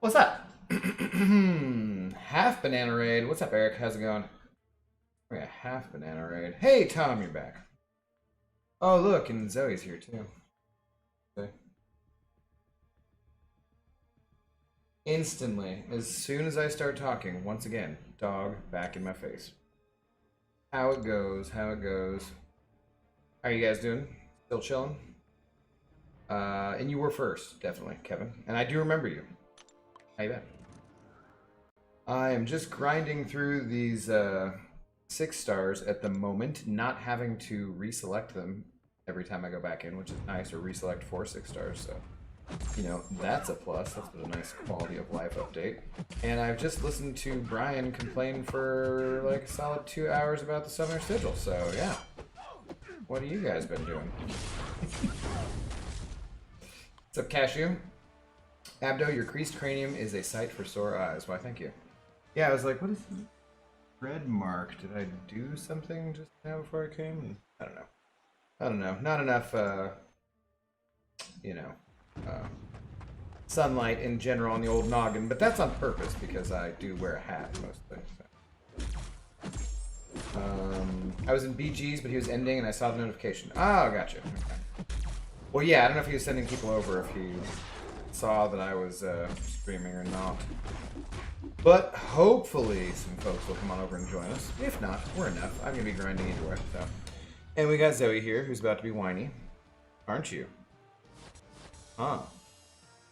What's up? Half banana raid. What's up, Eric? How's it going? We got half banana raid. Hey, Tom, you're back. Oh, look, and Zoe's here too. Okay. Instantly, as soon as I start talking, once again, dog back in my face. How it goes, how it goes. How are you guys doing? Still chilling? And you were first, definitely, Kevin. And I do remember you. How you been? I am just grinding through these 6 stars at the moment, not having to reselect them every time I go back in, which is nice, or reselect 4 6 stars, so you know, that's a plus. That's a nice quality of life update. And I've just listened to Brian complain for like a solid 2 hours about the summer schedule, so yeah. What have you guys been doing? What's up, Cashew? Abdo, your creased cranium is a sight for sore eyes. Why, thank you. Yeah, I was like, what is this red mark? Did I do something just now before I came? I don't know. I don't know. Not enough, you know, sunlight in general on the old noggin, but that's on purpose because I do wear a hat mostly. So. I was in BG's, but he was ending and I saw the notification. Oh, gotcha. Okay. Well, yeah, I don't know if he was sending people over, if he saw that I was streaming or not. But hopefully some folks will come on over and join us. If not, we're enough. I'm going to be grinding either way. So. And we got Zoe here, who's about to be whiny. Aren't you? Huh.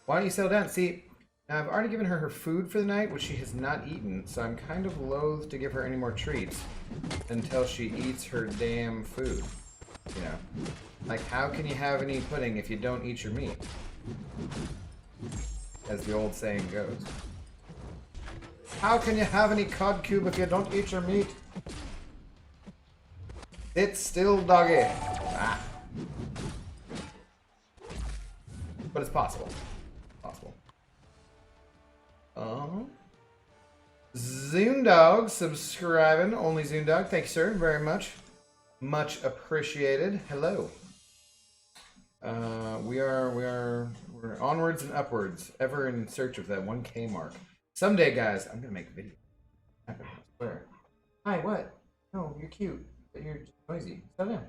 Why don't you settle down? See, now I've already given her her food for the night, which she has not eaten, so I'm kind of loath to give her any more treats until she eats her damn food. You know? Like, how can you have any pudding if you don't eat your meat? As the old saying goes. How can you have any cod cube if you don't eat your meat? Sit still, doggy. Ah. But it's possible. Possible. Zoondog subscribing. Only Zoondog. Thank you, sir, very much. Much appreciated. Hello. We're onwards and upwards, ever in search of that 1K mark. Someday, guys, I'm gonna make a video. I swear. Hi, what? No, you're cute, but you're just noisy. Settle down.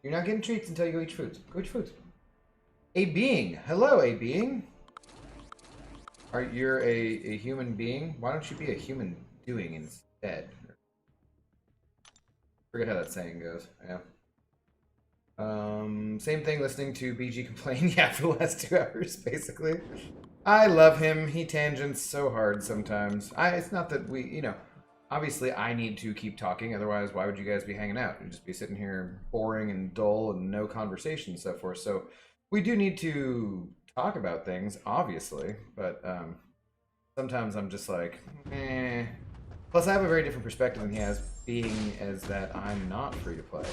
You're not getting treats until you go eat your food. Go eat your food. A being. Hello, a being. You're a human being? Why don't you be a human doing instead? Forget how that saying goes. Yeah. Same thing listening to BG complain, yeah, for the last 2 hours, basically. I love him. He tangents so hard sometimes. It's not that we, you know, obviously I need to keep talking, otherwise why would you guys be hanging out? You'd just be sitting here boring and dull and no conversation and so forth. So we do need to talk about things, obviously, but sometimes I'm just like, eh. Plus I have a very different perspective than he has, being as that I'm not free to play.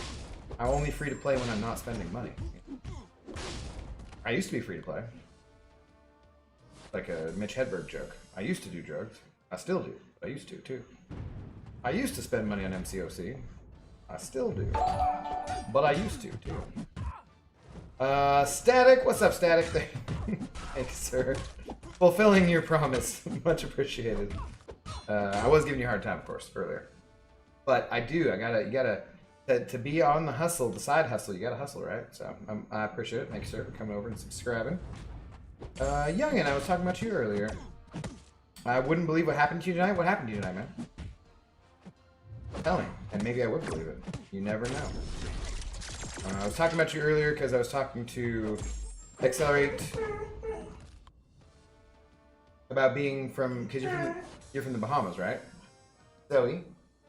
I'm only free to play when I'm not spending money. I used to be free to play. Like a Mitch Hedberg joke. I used to do drugs. I still do. I used to, too. I used to spend money on MCOC. I still do. But I used to, too. Static. What's up, Static? Thank you, sir. Fulfilling your promise. Much appreciated. I was giving you a hard time, of course, earlier. But I do. You gotta... To be on the hustle, the side hustle, you gotta hustle, right? So I appreciate it. Thank you, sir, for coming over and subscribing. Youngin, I was talking about you earlier. I wouldn't believe what happened to you tonight. What happened to you tonight, man? Tell me, and maybe I would believe it. You never know. I was talking about you earlier because I was talking to Accelerate about being from, because you're from the Bahamas, right? Zoe,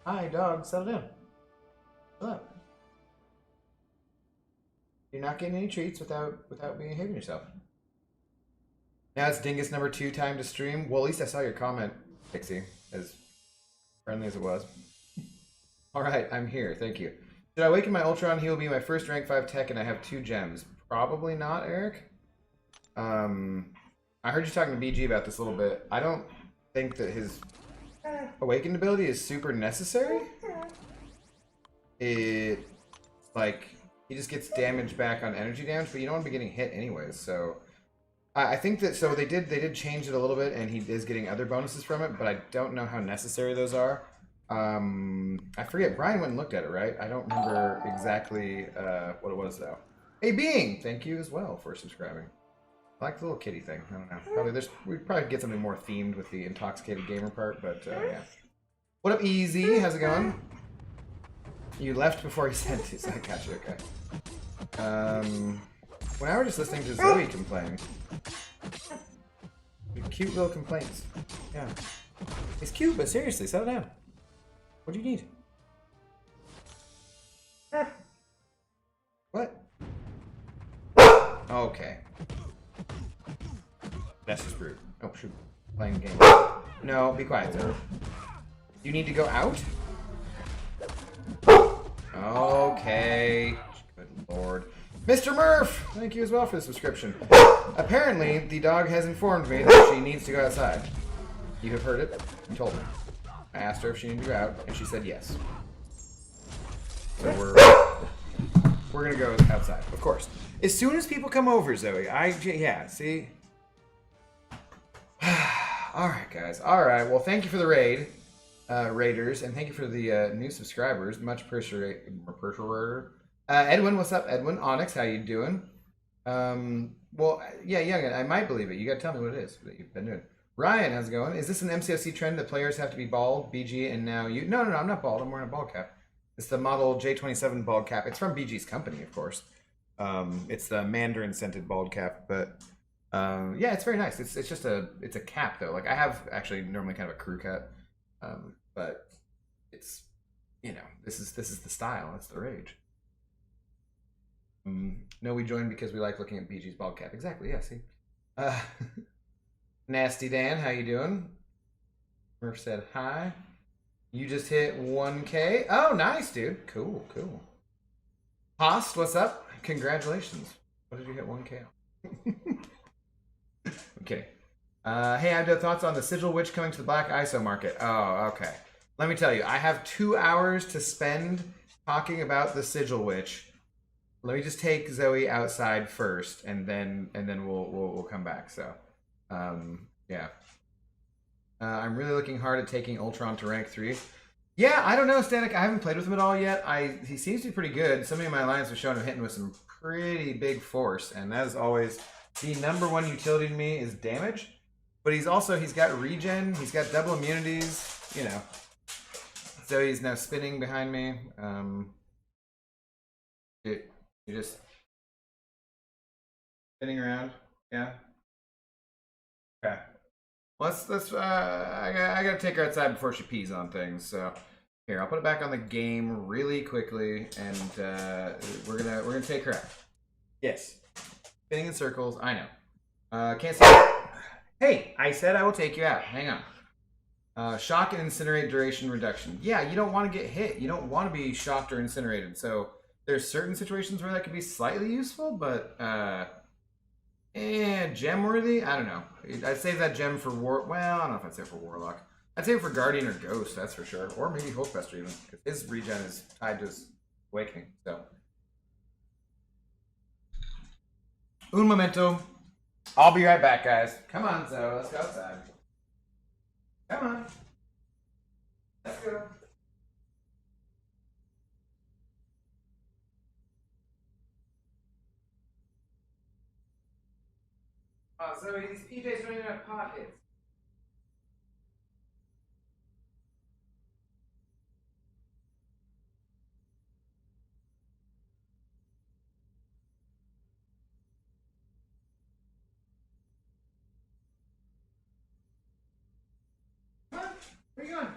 hi, dog, settle down. Look. You're not getting any treats without behaving yourself. Now it's Dingus number 2 time to stream. Well, at least I saw your comment, Pixie, as friendly as it was. Alright, I'm here, thank you. Should I awaken my Ultron? He will be my first rank 5 tech and I have 2 gems. Probably not, Eric. I heard you talking to BG about this a little bit. I don't think that his awakened ability is super necessary. It, like, he just gets damage back on energy damage, but you don't want to be getting hit anyways, so I think that so they did change it a little bit, and he is getting other bonuses from it, but I don't know how necessary those are. I forget. Brian went and looked at it, right? I don't remember exactly what it was though. Hey, Being, thank you as well for subscribing. I like the little kitty thing. I don't know. We'd probably get something more themed with the intoxicated gamer part, but yeah. What up, Easy? How's it going? You left before he sent you, so I got you. Okay. Well, now we're just listening to Zoe complain. Cute little complaints. Yeah. It's cute, but seriously, settle down. What do you need? What? Okay. That's just rude. Oh, shoot. Playing the game. No, be quiet, Zoe. You need to go out? Okay. Good lord. Mr. Murph! Thank you as well for the subscription. Apparently, the dog has informed me that she needs to go outside. You have heard it. You told me. I asked her if she needed to go out, and she said yes. So we're gonna go outside, of course. As soon as people come over, Zoe, yeah, see? Alright, guys. Alright, well, thank you for the raid, raiders, and thank you for the new subscribers. Much appreciated. Edwin, what's up, Edwin? Onyx, how you doing? Well, yeah, I might believe it. You gotta tell me what it is that you've been doing. Ryan, how's it going? Is this an MCFC trend that players have to be bald, BG, and now you? No, I'm not bald. I'm wearing a bald cap. It's the model J27 bald cap. It's from BG's company, of course. It's the Mandarin scented bald cap, but yeah, it's very nice. It's just a cap though. Like I have actually normally kind of a crew cut, but it's this is the style. It's the rage. No, we joined because we like looking at BG's bald cap. Exactly. Yeah. See. Nasty Dan, how you doing? Murph said hi. You just hit 1K. Oh, nice, dude. Cool. Host, what's up? Congratulations. What did you hit 1K on? Okay. Hey, I have thoughts on the Sigil Witch coming to the Black ISO market. Oh, okay. Let me tell you, I have 2 hours to spend talking about the Sigil Witch. Let me just take Zoe outside first, and then we'll come back. So, yeah. I'm really looking hard at taking Ultron to rank 3. Yeah, I don't know, Static. I haven't played with him at all yet. He seems to be pretty good. Some of my alliance have shown him hitting with some pretty big force, and that is always the #1 utility to me is damage. But he's got regen, he's got double immunities, So he's now spinning behind me. You're just spinning around, yeah. Okay. I gotta take her outside before she pees on things. So here, I'll put it back on the game really quickly, and we're gonna take her out. Yes, spinning in circles. I know. Can't see. Hey, I said I will take you out. Hang on. Shock and incinerate duration reduction. Yeah, you don't want to get hit. You don't want to be shocked or incinerated. So there's certain situations where that could be slightly useful, but gem worthy? I don't know. I'd save that gem for Well, I don't know if I'd save it for Warlock. I'd save it for Guardian or Ghost, that's for sure. Or maybe Hulkbuster even, because his regen is tied to his awakening. So, un momento. I'll be right back, guys. Come on, Zoe. Let's go outside. Come on. Let's go. Oh, Zoe, these PJs don't even have pockets. Come on. Where are you going?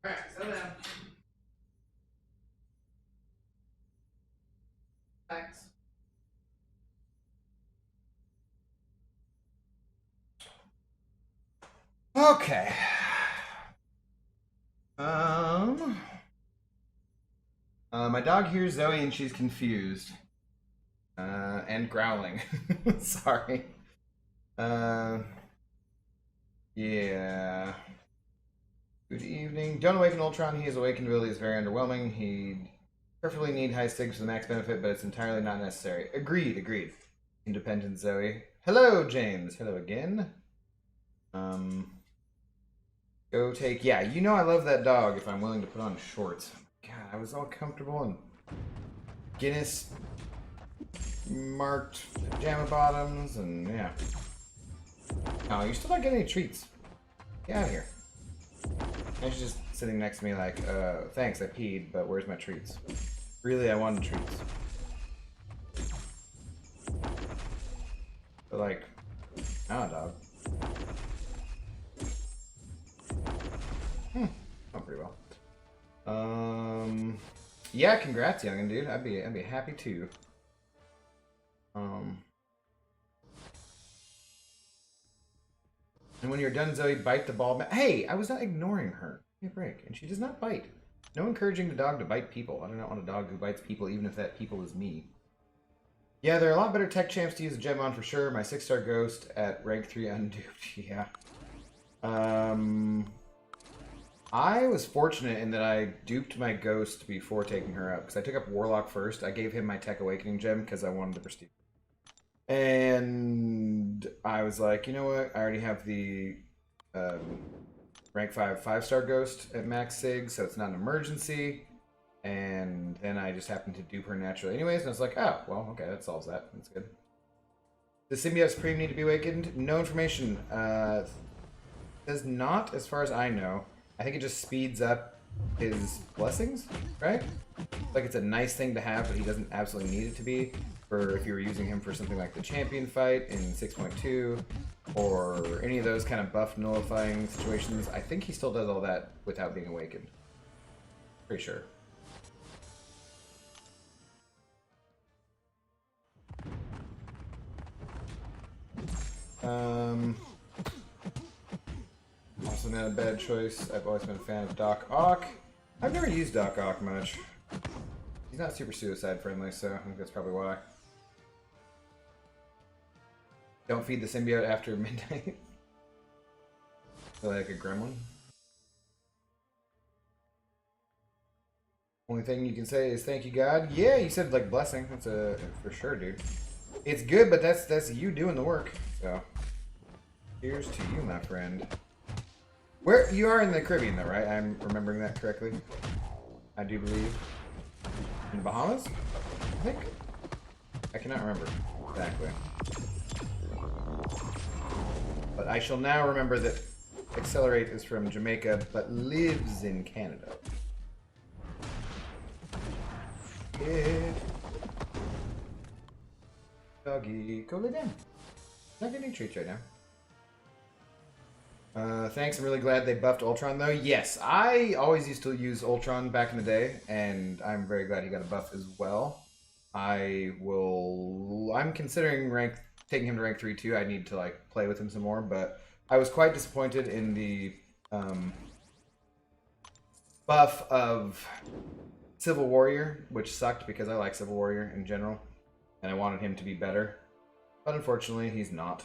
Alright, settle down. Thanks. Okay. My dog hears Zoe and she's confused. And growling. Sorry. Yeah. Good evening. Don't awaken Ultron. His awakened ability is very underwhelming. He'd preferably need high stakes for the max benefit, but it's entirely not necessary. Agreed, agreed. Independent Zoe. Hello, James. Hello again. Go take... Yeah, you know I love that dog if I'm willing to put on shorts. God, I was all comfortable and Guinness marked pajama bottoms and yeah. Oh, you're still not getting any treats. Get out of here. And she's just sitting next to me like, thanks, I peed, but where's my treats? Really, I wanted treats. But like, nah, dog. Oh, pretty well. Yeah, congrats, youngin' dude. I'd be happy too. And when you're done, Zoe, bite the ball. Hey, I was not ignoring her. Give me a break. And she does not bite. No encouraging the dog to bite people. I do not want a dog who bites people, even if that people is me. Yeah, there are a lot better tech champs to use a gem on for sure. My 6-star ghost at rank 3 unduped. Yeah. I was fortunate in that I duped my ghost before taking her up. Because I took up Warlock first. I gave him my Tech Awakening gem because I wanted the prestige. And I was like, you know what? I already have the rank 5 5-star ghost at max sig, so it's not an emergency. And then I just happened to dupe her naturally anyways, and I was like, oh, well, okay, that solves that. That's good. Does Symbiote Supreme need to be awakened? No information. Does not, as far as I know. I think it just speeds up his blessings, right? Like it's a nice thing to have, but he doesn't absolutely need it to be. For if you were using him for something like the champion fight in 6.2 or any of those kind of buff nullifying situations, I think he still does all that without being awakened. Pretty sure. Also not a bad choice. I've always been a fan of Doc Ock. I've never used Doc Ock much. He's not super suicide friendly, so I think that's probably why. Don't feed the symbiote after midnight. Like a gremlin. Only thing you can say is thank you, God. Yeah, you said like blessing. That's a for sure, dude. It's good, but that's you doing the work. So here's to you, my friend. Where you are in the Caribbean, though, right? I'm remembering that correctly. I do believe in the Bahamas. I think. I cannot remember exactly. But I shall now remember that Accelerate is from Jamaica, but lives in Canada. Yeah. Doggy, go lay down. Not getting treats right now. Thanks, I'm really glad they buffed Ultron, though. Yes, I always used to use Ultron back in the day, and I'm very glad he got a buff as well. I'm considering taking him to rank 3 too. I need to like play with him some more, but I was quite disappointed in the buff of Civil Warrior, which sucked because I like Civil Warrior in general, and I wanted him to be better. But unfortunately, he's not.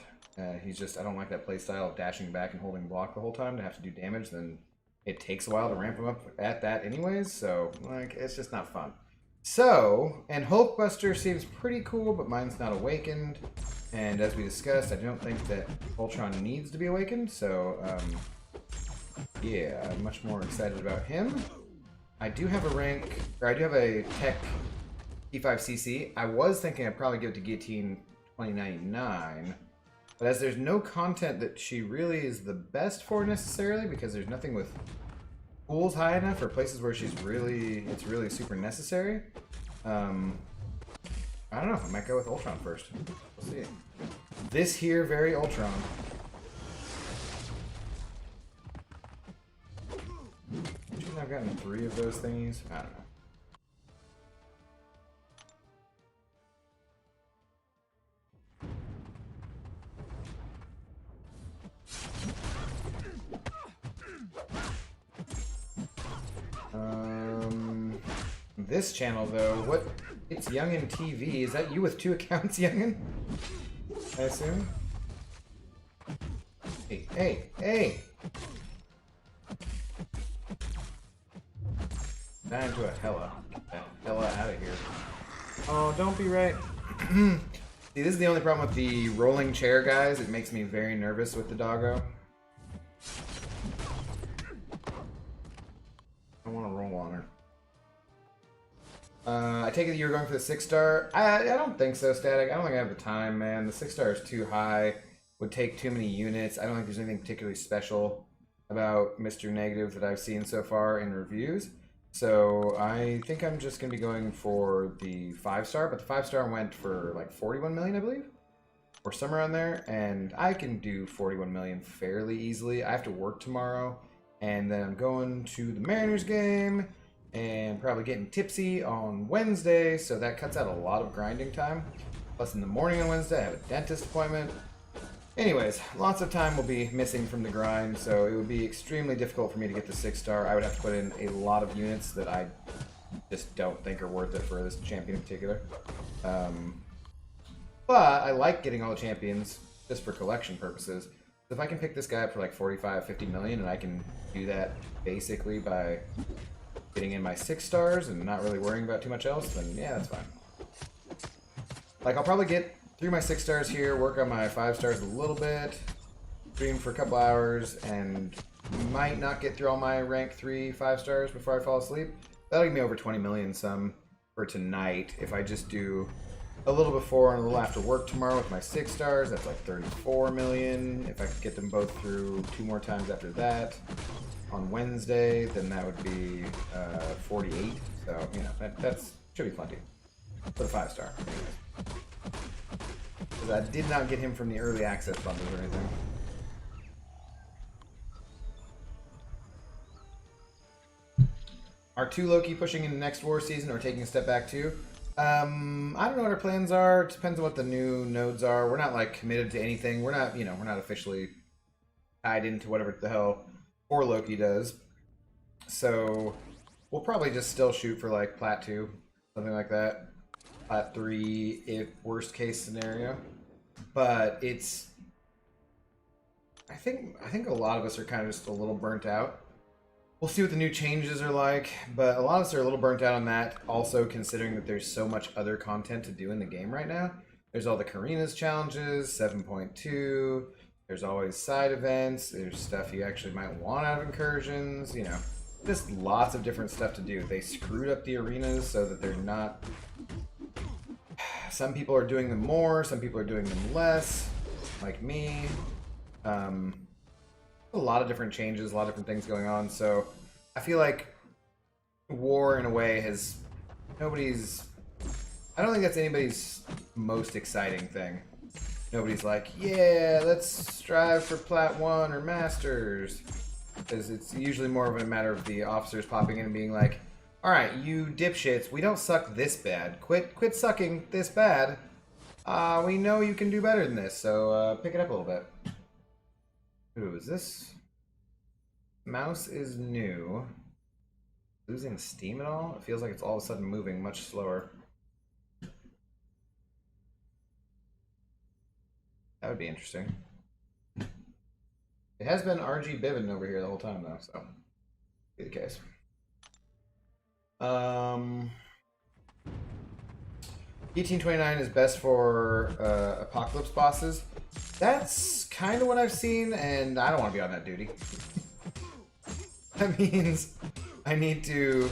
He's just, I don't like that playstyle of dashing back and holding block the whole time to have to do damage. Then it takes a while to ramp him up at that anyways, so like it's just not fun. So, and Hulkbuster seems pretty cool, but mine's not awakened. And as we discussed, I don't think that Ultron needs to be awakened, so yeah, I'm much more excited about him. I do have a Tech T5CC. I was thinking I'd probably give it to Guillotine 2099, but as there's no content that she really is the best for necessarily, because there's nothing with pools high enough or places where it's really super necessary. I don't know. I might go with Ultron first. We'll see. This here, very Ultron. Would you imagine I've gotten 3 of those thingies? I don't know. This channel though, what? It's Youngin TV. Is that you with 2 accounts, Youngin? I assume. Hey, hey, hey! Die into a Hella. Get that Hella out of here. Oh, don't be right. See, this is the only problem with the rolling chair, guys. It makes me very nervous with the doggo. I want to roll on her. I take it you're going for the 6-star. I don't think so, Static. I don't think I have the time, man. The 6-star is too high. Would take too many units. I don't think there's anything particularly special about Mr. Negative that I've seen so far in reviews. So I think I'm just going to be going for the 5-star. But the 5-star went for like 41 million, I believe. Or somewhere around there. And I can do 41 million fairly easily. I have to work tomorrow. And then I'm going to the Mariners game. And probably getting tipsy on Wednesday, so that cuts out a lot of grinding time. Plus in the morning on Wednesday, I have a dentist appointment. Anyways, lots of time will be missing from the grind, so it would be extremely difficult for me to get the 6-star. I would have to put in a lot of units that I just don't think are worth it for this champion in particular. But I like getting all the champions just for collection purposes. So if I can pick this guy up for like 45, 50 million, and I can do that basically by getting in my 6-stars and not really worrying about too much else, then yeah, that's fine. Like, I'll probably get through my 6-stars here, work on my 5-stars a little bit, stream for a couple hours, and might not get through all my rank 3 5-stars before I fall asleep. That'll give me over 20 million some for tonight. If I just do a little before and a little after work tomorrow with my 6-stars, that's like 34 million. If I could get them both through 2 more times after that on Wednesday, then that would be 48. So, you know, that's should be plenty for the 5-star. Because I did not get him from the early access bundles or anything. Are 2 Loki pushing into next war season or taking a step back too? I don't know what our plans are. It depends on what the new nodes are. We're not like committed to anything. We're not, you know, we're not officially tied into whatever the hell 4 Loki does. So we'll probably just still shoot for like Plat 2, something like that. Plat 3 if worst case scenario. But it's I think a lot of us are kind of just a little burnt out. We'll see what the new changes are like, but a lot of us are a little burnt out on that, also considering that there's so much other content to do in the game right now. There's all the Karina's challenges, 7.2, there's always side events, there's stuff you actually might want out of incursions, you know, just lots of different stuff to do. They screwed up the arenas so that they're not... Some people are doing them more, some people are doing them less, like me. A lot of different changes, a lot of different things going on, so I feel like war in a way has nobody's... I don't think that's anybody's most exciting thing. Nobody's like, yeah, let's strive for Plat 1 or Masters. Because it's usually more of a matter of the officers popping in and being like, alright, you dipshits, we don't suck this bad. Quit sucking this bad. We know you can do better than this, so pick it up a little bit. Ooh, is this... Mouse is new. Losing steam at all? It feels like it's all of a sudden moving much slower. That would be interesting. It has been RG Biven over here the whole time though, so be the case. 1829 is best for Apocalypse bosses. That's kind of what I've seen, and I don't want to be on that duty. That means I need to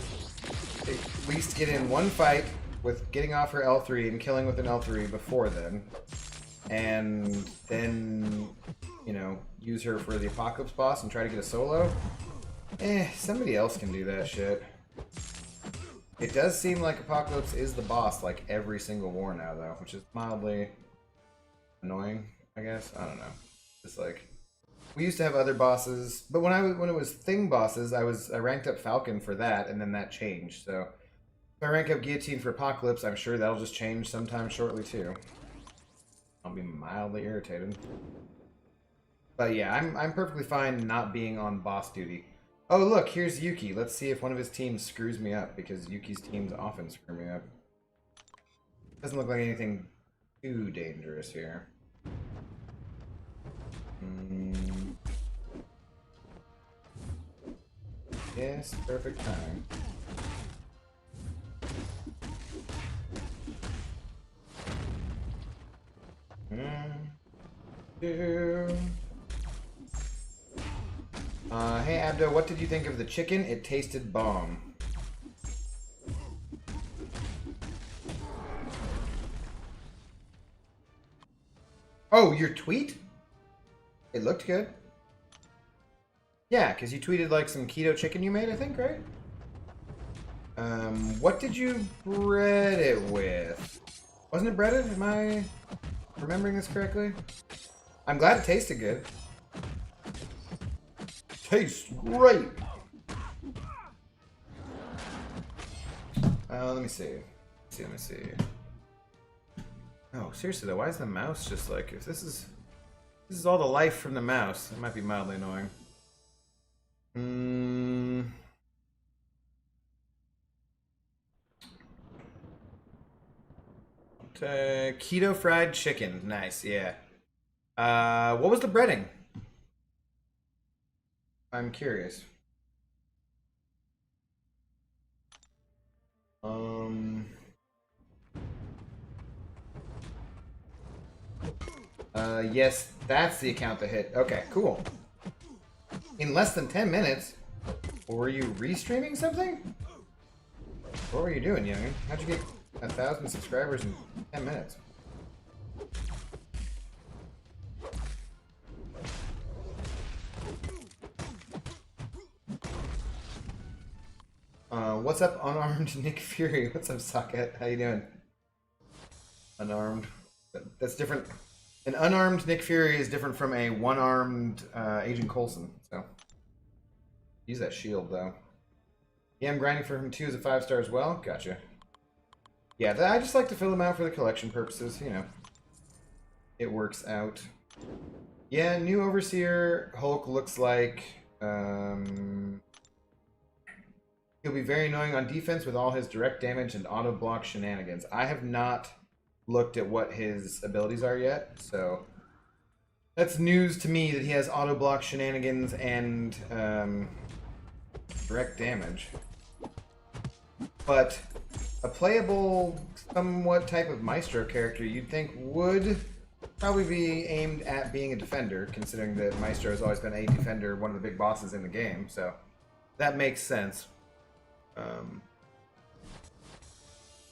at least get in one fight with getting off her L3 and killing with an L3 before then. And then, you know, use her for the Apocalypse boss and try to get a solo. Somebody else can do that shit. It does seem like Apocalypse is the boss like every single war now though, which is mildly annoying, I guess. I don't know. Just like, We used to have other bosses, but when it was thing bosses, I ranked up Falcon for that, and then that changed. So if I rank up Guillotine for Apocalypse, I'm sure that'll just change sometime shortly too. I'll be mildly irritated. But yeah, I'm perfectly fine not being on boss duty. Oh look, here's Yuki. Let's see if one of his teams screws me up, because Yuki's teams often screw me up. Doesn't look like anything too dangerous here. Yes, perfect timing. Hey Abdo, what did you think of the chicken? It tasted bomb. Oh, your tweet? It looked good. Yeah, because you tweeted like some keto chicken you made, I think, right? What did you bread it with? Wasn't it breaded? Am I remembering this correctly? I'm glad it tasted good. Tastes great! Let me see. Let me see. Oh, seriously though, why is the mouse just like, if this is all the life from the mouse, it might be mildly annoying. Keto fried chicken. Nice, yeah. What was the breading? I'm curious. Yes, that's the account that hit. Okay, cool. In less than 10 minutes? Were you restreaming something? What were you doing, youngin? How'd you get 1,000 subscribers in 10 minutes? What's up, unarmed Nick Fury? What's up, Socket? How you doing? Unarmed. That's different. An unarmed Nick Fury is different from a one-armed Agent Coulson. So use that shield though. Yeah, I'm grinding for him too as a 5-star as well. Gotcha. Yeah, I just like to fill them out for the collection purposes. You know, it works out. Yeah, new Overseer Hulk looks like he'll be very annoying on defense with all his direct damage and auto block shenanigans. I have not looked at what his abilities are yet, so that's news to me that he has auto block shenanigans and direct damage. But a playable, somewhat type of Maestro character you'd think would probably be aimed at being a defender, considering that Maestro has always been a defender, one of the big bosses in the game, so that makes sense.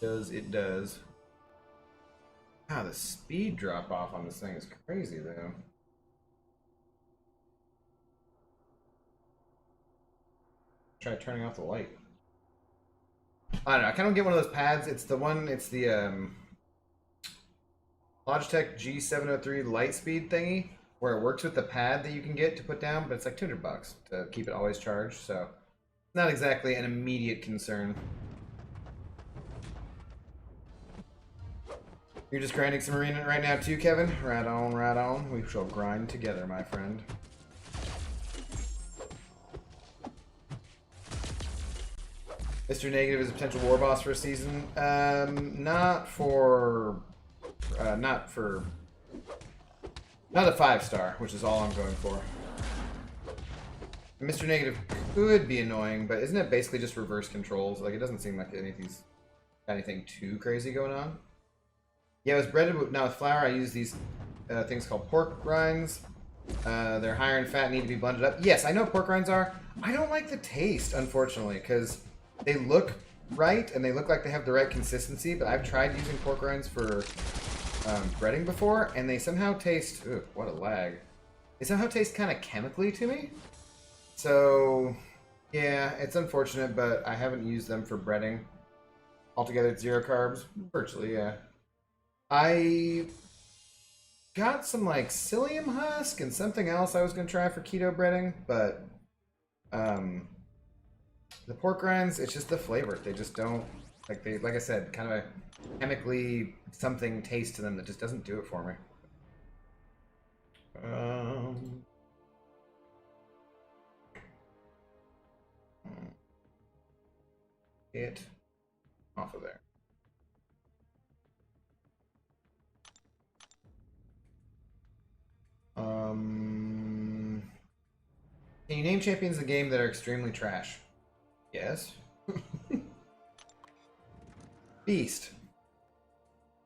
It does. Wow, the speed drop off on this thing is crazy, though. Try turning off the light. I don't know. I kind of get one of those pads. It's the Logitech G703 Lightspeed thingy, where it works with the pad that you can get to put down, but it's like $200 to keep it always charged. So, not exactly an immediate concern. You're just grinding some arena right now too, Kevin? Right on, right on. We shall grind together, my friend. Mr. Negative is a potential war boss for a season. Not a 5-star, which is all I'm going for. Mr. Negative could be annoying, but isn't it basically just reverse controls? Like, it doesn't seem like anything too crazy going on. Yeah, it was breaded with, now with flour. I use these things called pork rinds. They're higher in fat and need to be blended up. Yes, I know pork rinds are. I don't like the taste, unfortunately, because they look right and they look like they have the right consistency, but I've tried using pork rinds for breading before, and they somehow taste... Ugh, what a lag. They somehow taste kind of chemically to me. So, yeah, it's unfortunate, but I haven't used them for breading. Altogether, it's 0 carbs. Virtually, yeah. got some like psyllium husk and something else I was gonna try for keto breading, but the pork rinds, it's just the flavor. They just don't like I said, kind of a chemically something taste to them that just doesn't do it for me. Get off of there. Can you name champions of the game that are extremely trash? Yes. Beast.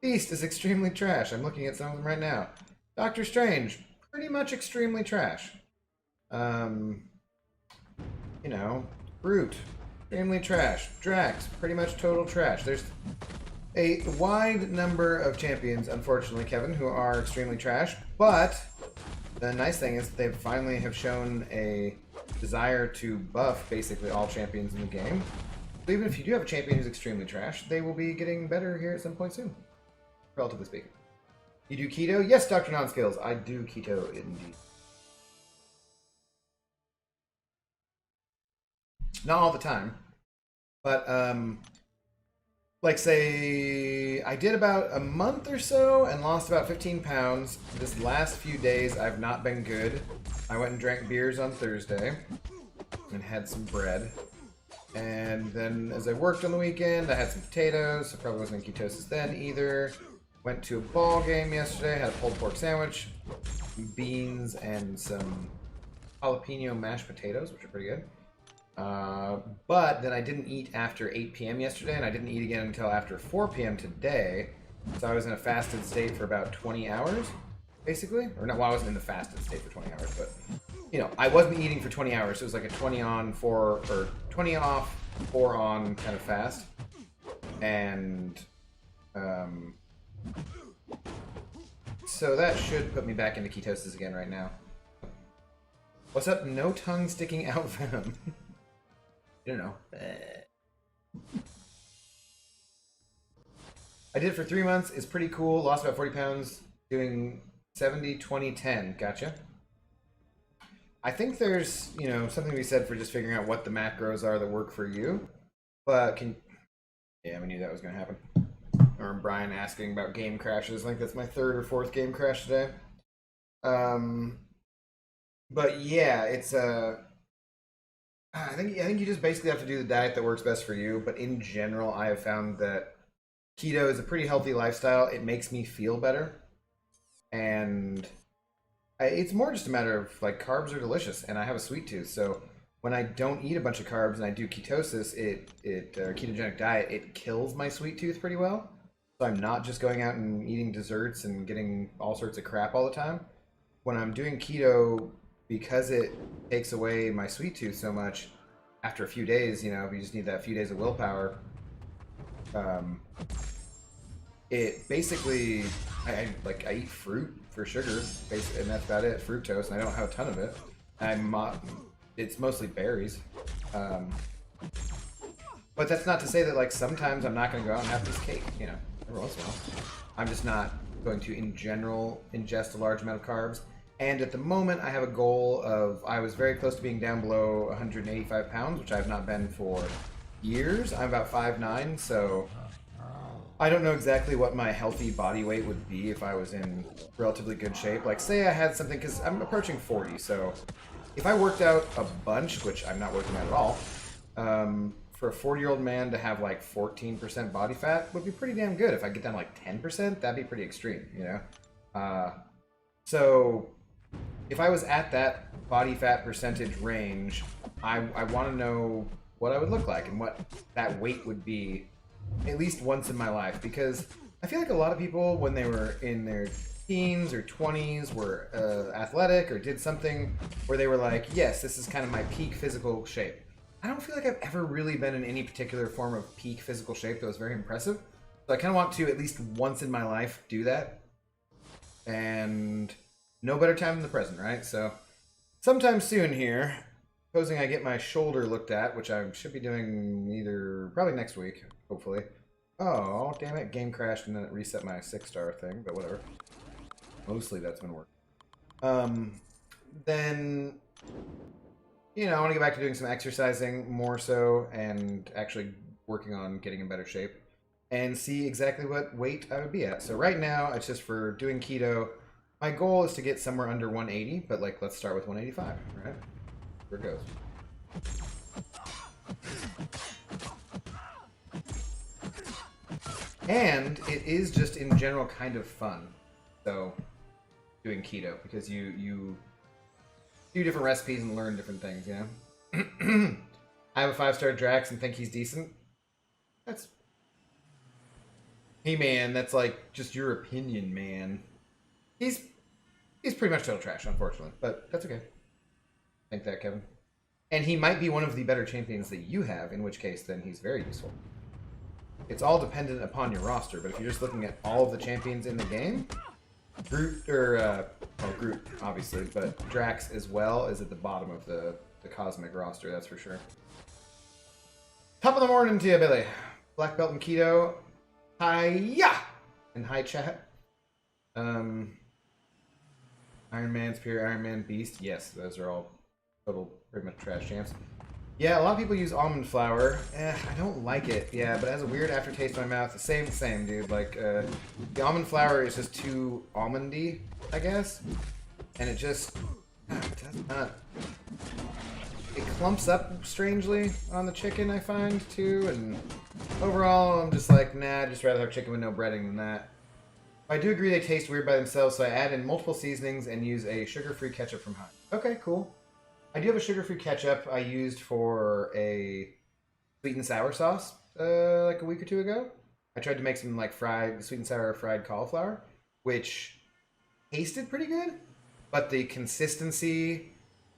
Beast is extremely trash. I'm looking at some of them right now. Doctor Strange, pretty much extremely trash. You know, Groot, extremely trash. Drax, pretty much total trash. There's a wide number of champions, unfortunately, Kevin, who are extremely trash, but the nice thing is they finally have shown a desire to buff basically all champions in the game. So even if you do have a champion who's extremely trash, they will be getting better here at some point soon, relatively speaking. You do keto? Yes, Dr. Non-Skills, I do keto indeed. Not all the time, but like say I did about a month or so and lost about 15 pounds. This last few days I've not been good. I went and drank beers on Thursday and had some bread. And then as I worked on the weekend, I had some potatoes. I probably wasn't in ketosis then either. Went to a ball game yesterday, had a pulled pork sandwich, some beans, and some jalapeno mashed potatoes, which are pretty good. But then I didn't eat after 8 p.m. yesterday, and I didn't eat again until after 4 p.m. today. So I was in a fasted state for about 20 hours, basically. Or not, well, I wasn't in the fasted state for 20 hours, but, you know, I wasn't eating for 20 hours. So it was like a 20 on, 4, or 20 off, 4 on kind of fast. And, so that should put me back into ketosis again right now. What's up? No tongue sticking out venom. I don't know. I did it for 3 months. It's pretty cool. Lost about 40 pounds doing 70, 20, 10. Gotcha. I think there's, you know, something to be said for just figuring out what the macros are that work for you. But yeah, we knew that was going to happen. Or Brian asking about game crashes. I think that's my 3rd or 4th game crash today. But yeah, it's I think you just basically have to do the diet that works best for you. But in general, I have found that keto is a pretty healthy lifestyle. It makes me feel better, and it's more just a matter of like carbs are delicious, and I have a sweet tooth, so when I don't eat a bunch of carbs and I do ketosis, or ketogenic diet, it kills my sweet tooth pretty well. So I'm not just going out and eating desserts and getting all sorts of crap all the time. When I'm doing keto, because it takes away my sweet tooth so much, after a few days, you know, you just need that few days of willpower. It basically, I eat fruit for sugar, basically, and that's about it. Fructose, and I don't have a ton of it. It's mostly berries. But that's not to say that like sometimes I'm not going to go out and have this cake, you know, every once in a while. I'm just not going to, in general, ingest a large amount of carbs. And at the moment, I have a goal of, I was very close to being down below 185 pounds, which I have not been for years. I'm about 5'9", so I don't know exactly what my healthy body weight would be if I was in relatively good shape. Like, say I had something, because I'm approaching 40, so if I worked out a bunch, which I'm not working out at all, for a 40-year-old man to have like 14% body fat would be pretty damn good. If I get down to like 10%, that'd be pretty extreme, you know? So if I was at that body fat percentage range, I want to know what I would look like and what that weight would be at least once in my life, because I feel like a lot of people when they were in their teens or 20s were athletic or did something where they were like, yes, this is kind of my peak physical shape. I don't feel like I've ever really been in any particular form of peak physical shape that was very impressive. So I kind of want to, at least once in my life, do that. And no better time than the present, right? So sometime soon here, supposing I get my shoulder looked at, which I should be doing probably next week, hopefully. Oh, damn it, game crashed and then it reset my 6-star thing, but whatever. Mostly that's been working. Then, you know, I want to get back to doing some exercising more so and actually working on getting in better shape and see exactly what weight I would be at. So right now, it's just for doing keto. My goal is to get somewhere under 180, but like, let's start with 185, right? Here it goes. And it is just in general kind of fun. So doing keto because you do different recipes and learn different things, you know? I have a 5-star Drax and think he's decent. That's... Hey man, that's like just your opinion, man. He's pretty much total trash, unfortunately, but that's okay. Think that, Kevin. And he might be one of the better champions that you have, in which case then he's very useful. It's all dependent upon your roster, but if you're just looking at all of the champions in the game, Groot, well, Groot, obviously, but Drax as well is at the bottom of the Cosmic roster, that's for sure. Top of the morning to you, Billy. Black belt in keto. Hi-ya! And hi, chat. Iron Man, Superior Iron Man, Beast. Yes, those are all total pretty much trash champs. Yeah, a lot of people use almond flour. I don't like it. Yeah, but it has a weird aftertaste in my mouth. Same, dude. Like, the almond flour is just too almondy, I guess. And it just... it does not... It clumps up strangely on the chicken, I find, too. And overall, I'm just like, nah, I'd just rather have chicken with no breading than that. I do agree they taste weird by themselves, so I add in multiple seasonings and use a sugar-free ketchup from Heinz. Okay, cool. I do have a sugar-free ketchup I used for a sweet and sour sauce like a week or two ago. I tried to make some like sweet and sour fried cauliflower, which tasted pretty good, but the consistency,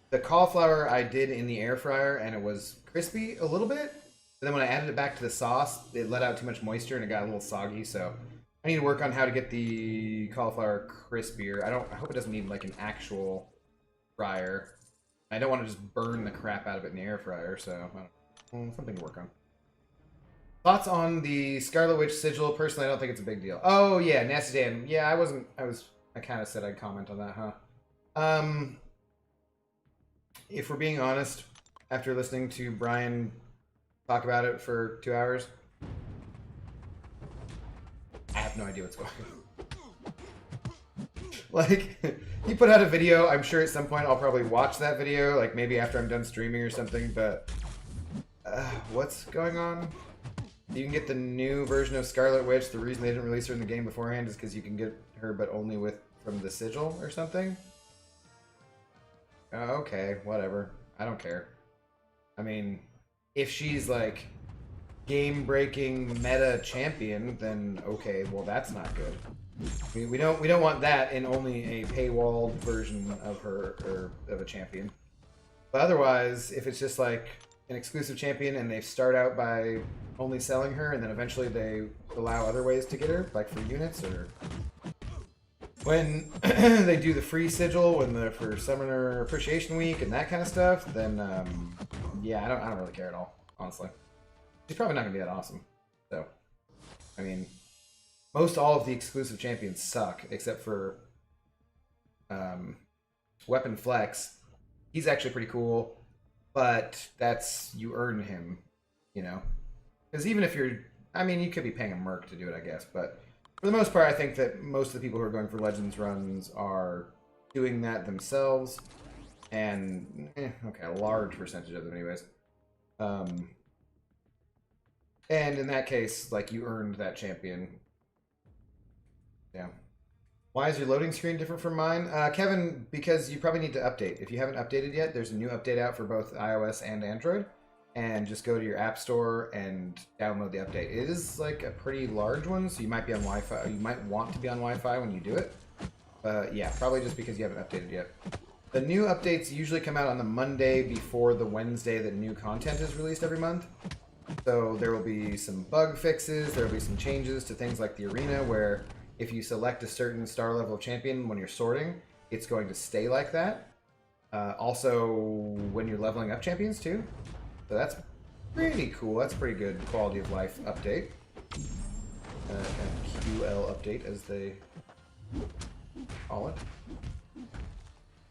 the cauliflower I did in the air fryer and it was crispy a little bit, but then when I added it back to the sauce, it let out too much moisture and it got a little soggy, so I need to work on how to get the cauliflower crispier. I hope it doesn't need like an actual fryer. I don't want to just burn the crap out of it in the air fryer, so something to work on. Thoughts on the Scarlet Witch sigil? Personally, I don't think it's a big deal. Oh yeah, Nasty Dan. Yeah, I kind of said I'd comment on that, huh? If we're being honest, after listening to Brian talk about it for 2 hours, I have no idea what's going on. Like, he put out a video. I'm sure at some point I'll probably watch that video, like maybe after I'm done streaming or something, but what's going on? You can get the new version of Scarlet Witch. The reason they didn't release her in the game beforehand is because you can get her, but only from the sigil or something. Okay, whatever. I don't care. I mean, if she's like game-breaking meta champion, then okay, well that's not good. I mean, we don't want that in only a paywalled version of her or of a champion. But otherwise, if it's just like an exclusive champion and they start out by only selling her and then eventually they allow other ways to get her, like for units or when they do the free sigil for Summoner Appreciation Week and that kind of stuff, then yeah, I don't really care at all, honestly. She's probably not gonna be that awesome. So, I mean, most all of the exclusive champions suck, except for Weapon Flex. He's actually pretty cool, but that's, you earn him, you know? Because even if you're, I mean, you could be paying a merc to do it, I guess, but for the most part, I think that most of the people who are going for Legends runs are doing that themselves, and, okay, a large percentage of them anyways. And in that case, like, you earned that champion. Yeah. Why is your loading screen different from mine? Kevin, because you probably need to update. If you haven't updated yet, there's a new update out for both iOS and Android. And just go to your app store and download the update. It is like a pretty large one, so you might be on Wi-Fi. You might want to be on Wi-Fi when you do it. Yeah, probably just because you haven't updated yet. The new updates usually come out on the Monday before the Wednesday that new content is released every month. So there will be some bug fixes, there will be some changes to things like the arena, where if you select a certain star level of champion when you're sorting, it's going to stay like that. Also, when you're leveling up champions too. So that's pretty cool. That's a pretty good quality of life update. QL update, as they call it.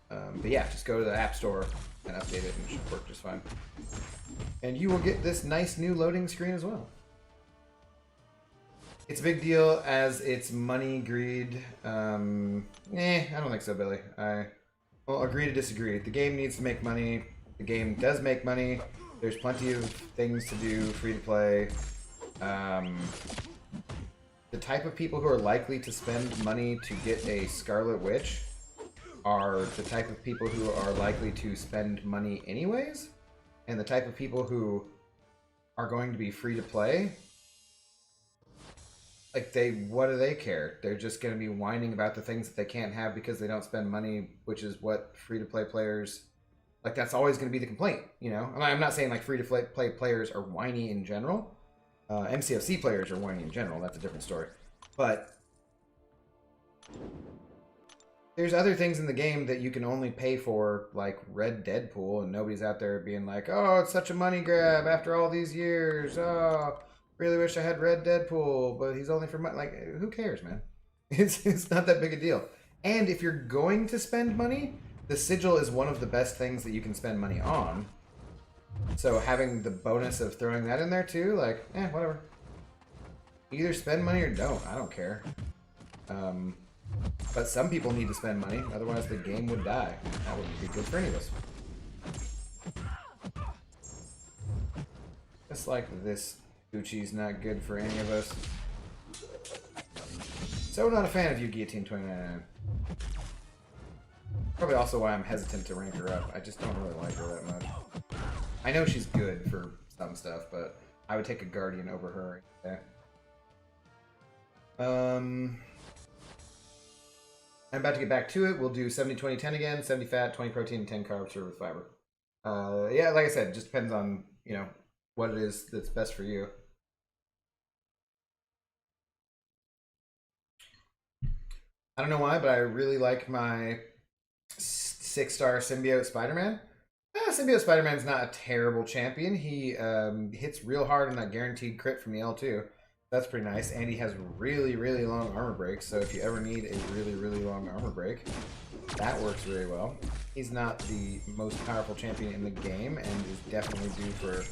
But yeah, just go to the App Store and update it and it should work just fine. And you will get this nice new loading screen as well. It's a big deal as it's money greed. I don't think so, Billy. Well, agree to disagree. The game needs to make money. The game does make money. There's plenty of things to do, free to play. The type of people who are likely to spend money to get a Scarlet Witch are the type of people who are likely to spend money anyways, and the type of people who are going to be free to play, like what do they care? They're just going to be whining about the things that they can't have because they don't spend money, which is what free to play players, like that's always going to be the complaint, you know? I'm not saying like free to play players are whiny in general. MCFC players are whiny in general. That's a different story. But there's other things in the game that you can only pay for, like Red Deadpool, and nobody's out there being like, oh, it's such a money grab after all these years. Oh, really wish I had Red Deadpool, but he's only for money. Like, who cares, man? It's not that big a deal. And if you're going to spend money, the sigil is one of the best things that you can spend money on. So having the bonus of throwing that in there too, like, whatever. Either spend money or don't. I don't care. But some people need to spend money, otherwise the game would die. That wouldn't be good for any of us. Just like this Gucci's not good for any of us. So not a fan of you, Guillotine 29. Probably also why I'm hesitant to rank her up. I just don't really like her that much. I know she's good for some stuff, but I would take a Guardian over her. I'm about to get back to it. We'll do 70, 20, 10 again. 70 fat, 20 protein, and 10 carbs served with fiber. Yeah, like I said, it just depends on, you know, what it is that's best for you. I don't know why, but I really like my 6-star Symbiote Spider-Man. Symbiote Spider-Man's not a terrible champion. He hits real hard on that guaranteed crit from the L2. That's pretty nice. And he has really, really long armor breaks. So if you ever need a really, really long armor break, that works very well. He's not the most powerful champion in the game and is definitely due for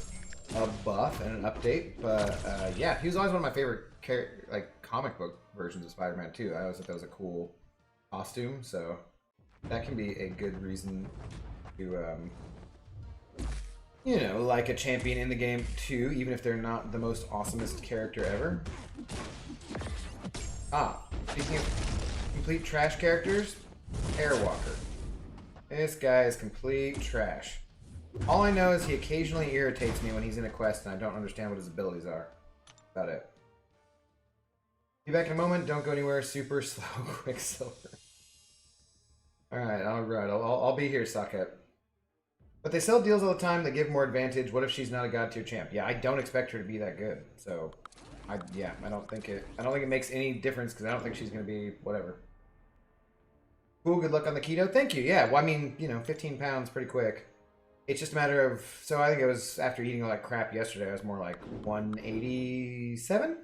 a buff and an update. But yeah, he was always one of my favorite comic book versions of Spider-Man too. I always thought that was a cool costume. So that can be a good reason to you know, like a champion in the game too, even if they're not the most awesomest character ever. Speaking of complete trash characters, Airwalker. This guy is complete trash. All I know is he occasionally irritates me when he's in a quest and I don't understand what his abilities are. About it. Be back in a moment, don't go anywhere, super slow, Quicksilver. Alright, I'll be here, Socket. But they sell deals all the time that give more advantage. What if she's not a god tier champ? Yeah, I don't expect her to be that good. So, I don't think it makes any difference because I don't think she's going to be whatever. Cool, good luck on the keto. Thank you. Yeah, well, I mean, you know, 15 pounds pretty quick. It's just a matter of, so I think it was after eating all that crap yesterday, I was more like 187?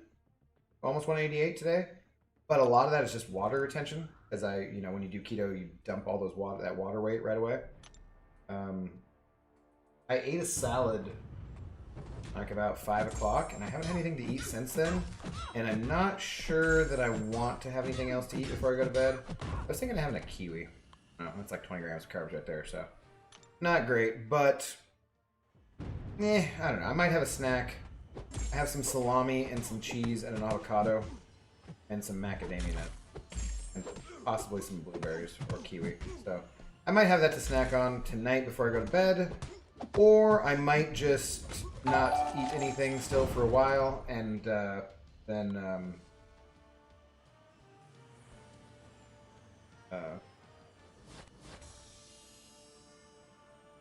Almost 188 today. But a lot of that is just water retention. As you know, when you do keto, you dump all those that water weight right away. I ate a salad like about 5 o'clock, and I haven't had anything to eat since then. And I'm not sure that I want to have anything else to eat before I go to bed. I was thinking of having a kiwi. Oh, that's like 20 grams of carbs right there, so not great. But I don't know. I might have a snack. I have some salami and some cheese and an avocado and some macadamia nut and possibly some blueberries or kiwi. So I might have that to snack on tonight before I go to bed, or I might just not eat anything still for a while and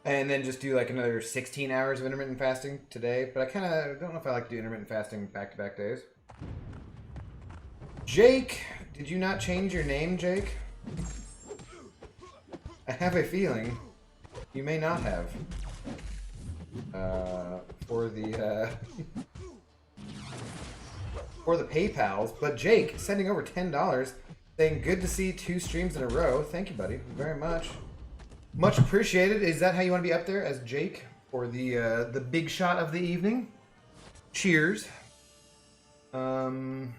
then just do like another 16 hours of intermittent fasting today. But I kind of don't know if I like to do intermittent fasting back-to-back days. Jake, did you not change your name, Jake? I have a feeling you may not have. For the for the PayPals, but Jake sending over $10. Saying good to see 2 streams in a row. Thank you, buddy, very much. Much appreciated. Is that how you want to be up there as Jake for the big shot of the evening? Cheers. Let's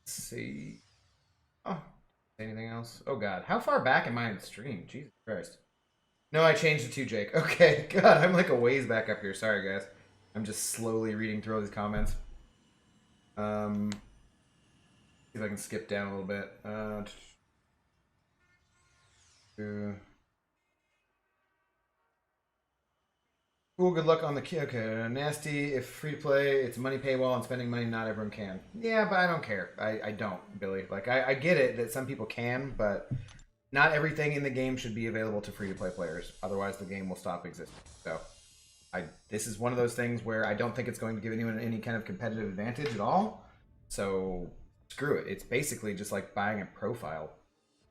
see. Oh, anything else? Oh God, how far back am I in the stream? Jesus Christ. No, I changed it to Jake. Okay, God, I'm like a ways back up here. Sorry, guys. I'm just slowly reading through all these comments. See if I can skip down a little bit. Cool, good luck on the key. Okay, nasty. If free to play, it's money paywall and spending money not everyone can. Yeah, but I don't care. I don't, Billy. Like, I get it that some people can, but not everything in the game should be available to free to play players. Otherwise, the game will stop existing. So, this is one of those things where I don't think it's going to give anyone any kind of competitive advantage at all. So, screw it. It's basically just like buying a profile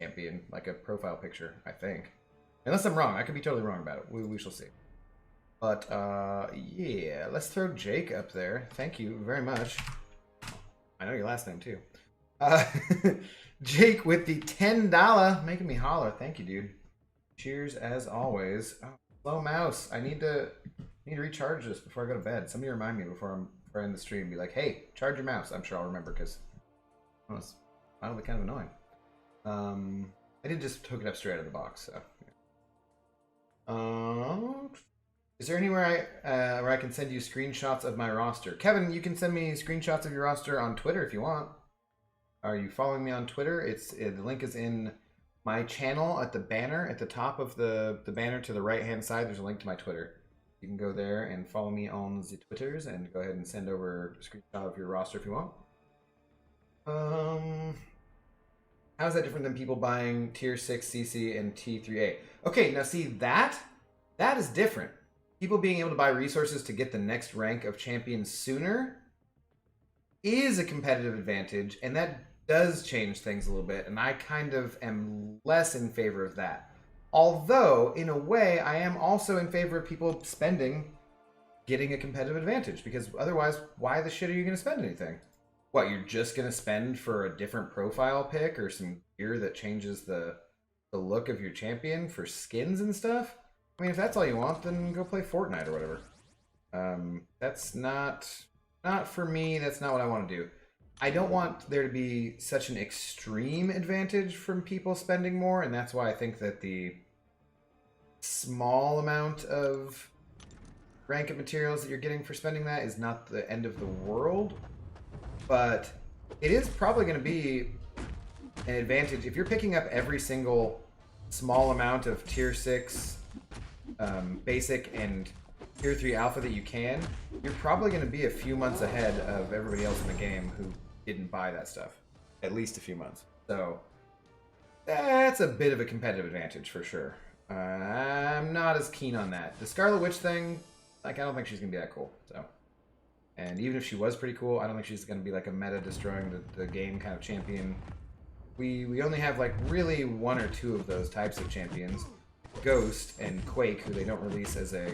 champion, like a profile picture, I think. Unless I'm wrong. I could be totally wrong about it. We shall see. But, yeah, let's throw Jake up there. Thank you very much. I know your last name, too. Jake with the $10, making me holler. Thank you, dude. Cheers, as always. Oh, slow mouse. I need to recharge this before I go to bed. Somebody remind me before I end the stream. Be like, hey, charge your mouse. I'm sure I'll remember, because it's finally kind of annoying. I did just hook it up straight out of the box, so... is there anywhere where I can send you screenshots of my roster? Kevin, you can send me screenshots of your roster on Twitter if you want. Are you following me on Twitter? The link is in my channel at the banner. At the top of the banner to the right-hand side, there's a link to my Twitter. You can go there and follow me on the Twitters and go ahead and send over a screenshot of your roster if you want. How is that different than people buying Tier 6 CC and T3A? Okay, now see, that is different. People being able to buy resources to get the next rank of champion sooner is a competitive advantage, and that does change things a little bit, and I kind of am less in favor of that. Although, in a way, I am also in favor of people getting a competitive advantage, because otherwise, why the shit are you going to spend anything? What, you're just going to spend for a different profile pick or some gear that changes the look of your champion for skins and stuff? I mean, if that's all you want, then go play Fortnite or whatever. That's not for me. That's not what I want to do. I don't want there to be such an extreme advantage from people spending more, and that's why I think that the small amount of rank up materials that you're getting for spending that is not the end of the world. But it is probably going to be an advantage if you're picking up every single small amount of Tier 6 basic and Tier 3 alpha that you can. You're probably going to be a few months ahead of everybody else in the game who didn't buy that stuff. At least a few months. So that's a bit of a competitive advantage for sure. I'm not as keen on that. The Scarlet Witch thing, like, I don't think she's going to be that cool. So, and even if she was pretty cool, I don't think she's going to be like a meta destroying the game kind of champion. We only have like really 1 or 2 of those types of champions. Ghost and Quake, who they don't release as a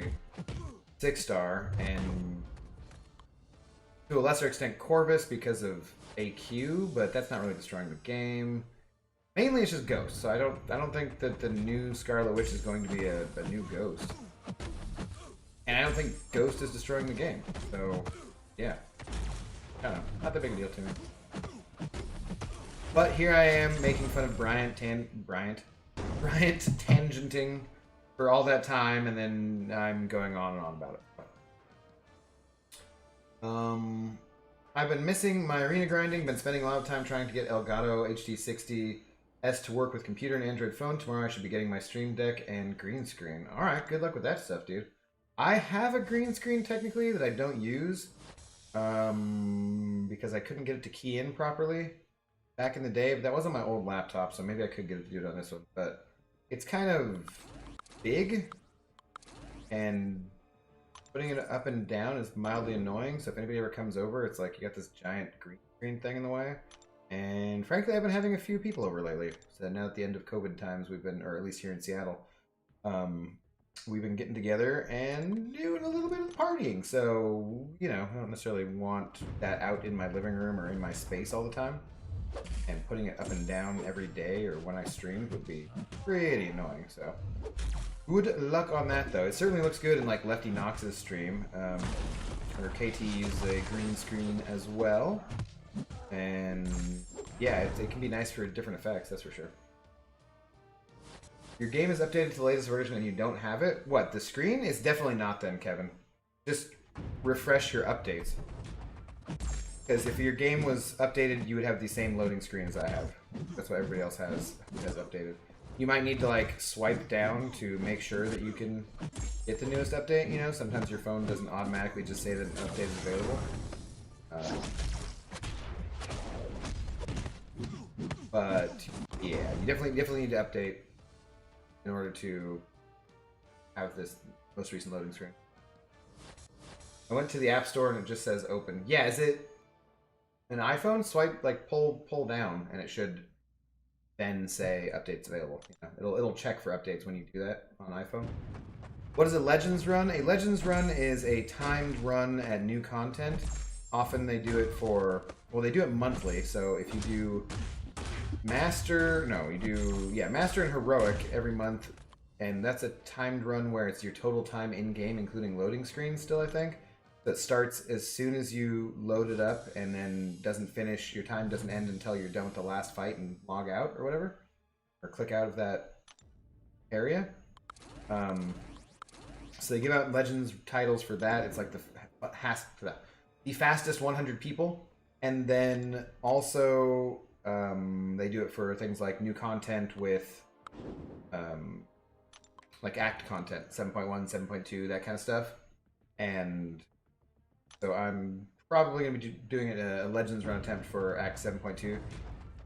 6-star, and to a lesser extent Corvus because of AQ, but that's not really destroying the game. Mainly it's just Ghost, so I don't think that the new Scarlet Witch is going to be a new Ghost. And I don't think Ghost is destroying the game, so yeah. I don't know, not that big a deal to me. But here I am making fun of Bryant tangenting for all that time, and then I'm going on and on about it. I've been missing my arena grinding, been spending a lot of time trying to get Elgato HD60S to work with computer and Android phone. Tomorrow I should be getting my Stream Deck and green screen. Alright, good luck with that stuff, dude. I have a green screen technically that I don't use because I couldn't get it to key in properly back in the day, but that wasn't my old laptop, so maybe I could get it to do it on this one. But it's kind of big, and putting it up and down is mildly annoying, so if anybody ever comes over, it's like you got this giant green screen thing in the way. And frankly, I've been having a few people over lately. So now at the end of COVID times, we've been, or at least here in Seattle, we've been getting together and doing a little bit of partying. So, you know, I don't necessarily want that out in my living room or in my space all the time. and putting it up and down every day or when I streamed would be pretty annoying. So good luck on that, though. It certainly looks good in like Lefty Knox's stream. Or KT used a green screen as well, and yeah, it can be nice for different effects. That's for sure. Your game is updated to the latest version and you don't have it? What, the screen? It's definitely not then, Kevin. Just refresh your updates. Because if your game was updated, you would have the same loading screen as I have. That's what everybody else has updated. You might need to like swipe down to make sure that you can get the newest update, you know? Sometimes your phone doesn't automatically just say that an update is available. But yeah, you definitely need to update in order to have this most recent loading screen. I went to the App Store and it just says open. Yeah, is it an iPhone? Swipe, like pull down, and it should then say updates available. Yeah, it'll check for updates when you do that on iPhone. What is a Legends run? A Legends run is a timed run at new content. Often they do it for, well, they do it monthly. So if you do Master and Heroic every month, and that's a timed run where it's your total time in game, including loading screens. Still, I think that starts as soon as you load it up, and then doesn't finish. Your time doesn't end until you're done with the last fight and log out or whatever, or click out of that area. So they give out Legends titles for that. It's like the fastest 100 people, and then also they do it for things like new content with like act content, 7.1, 7.2, that kind of stuff. And so I'm probably going to be doing a Legends run attempt for Act 7.2.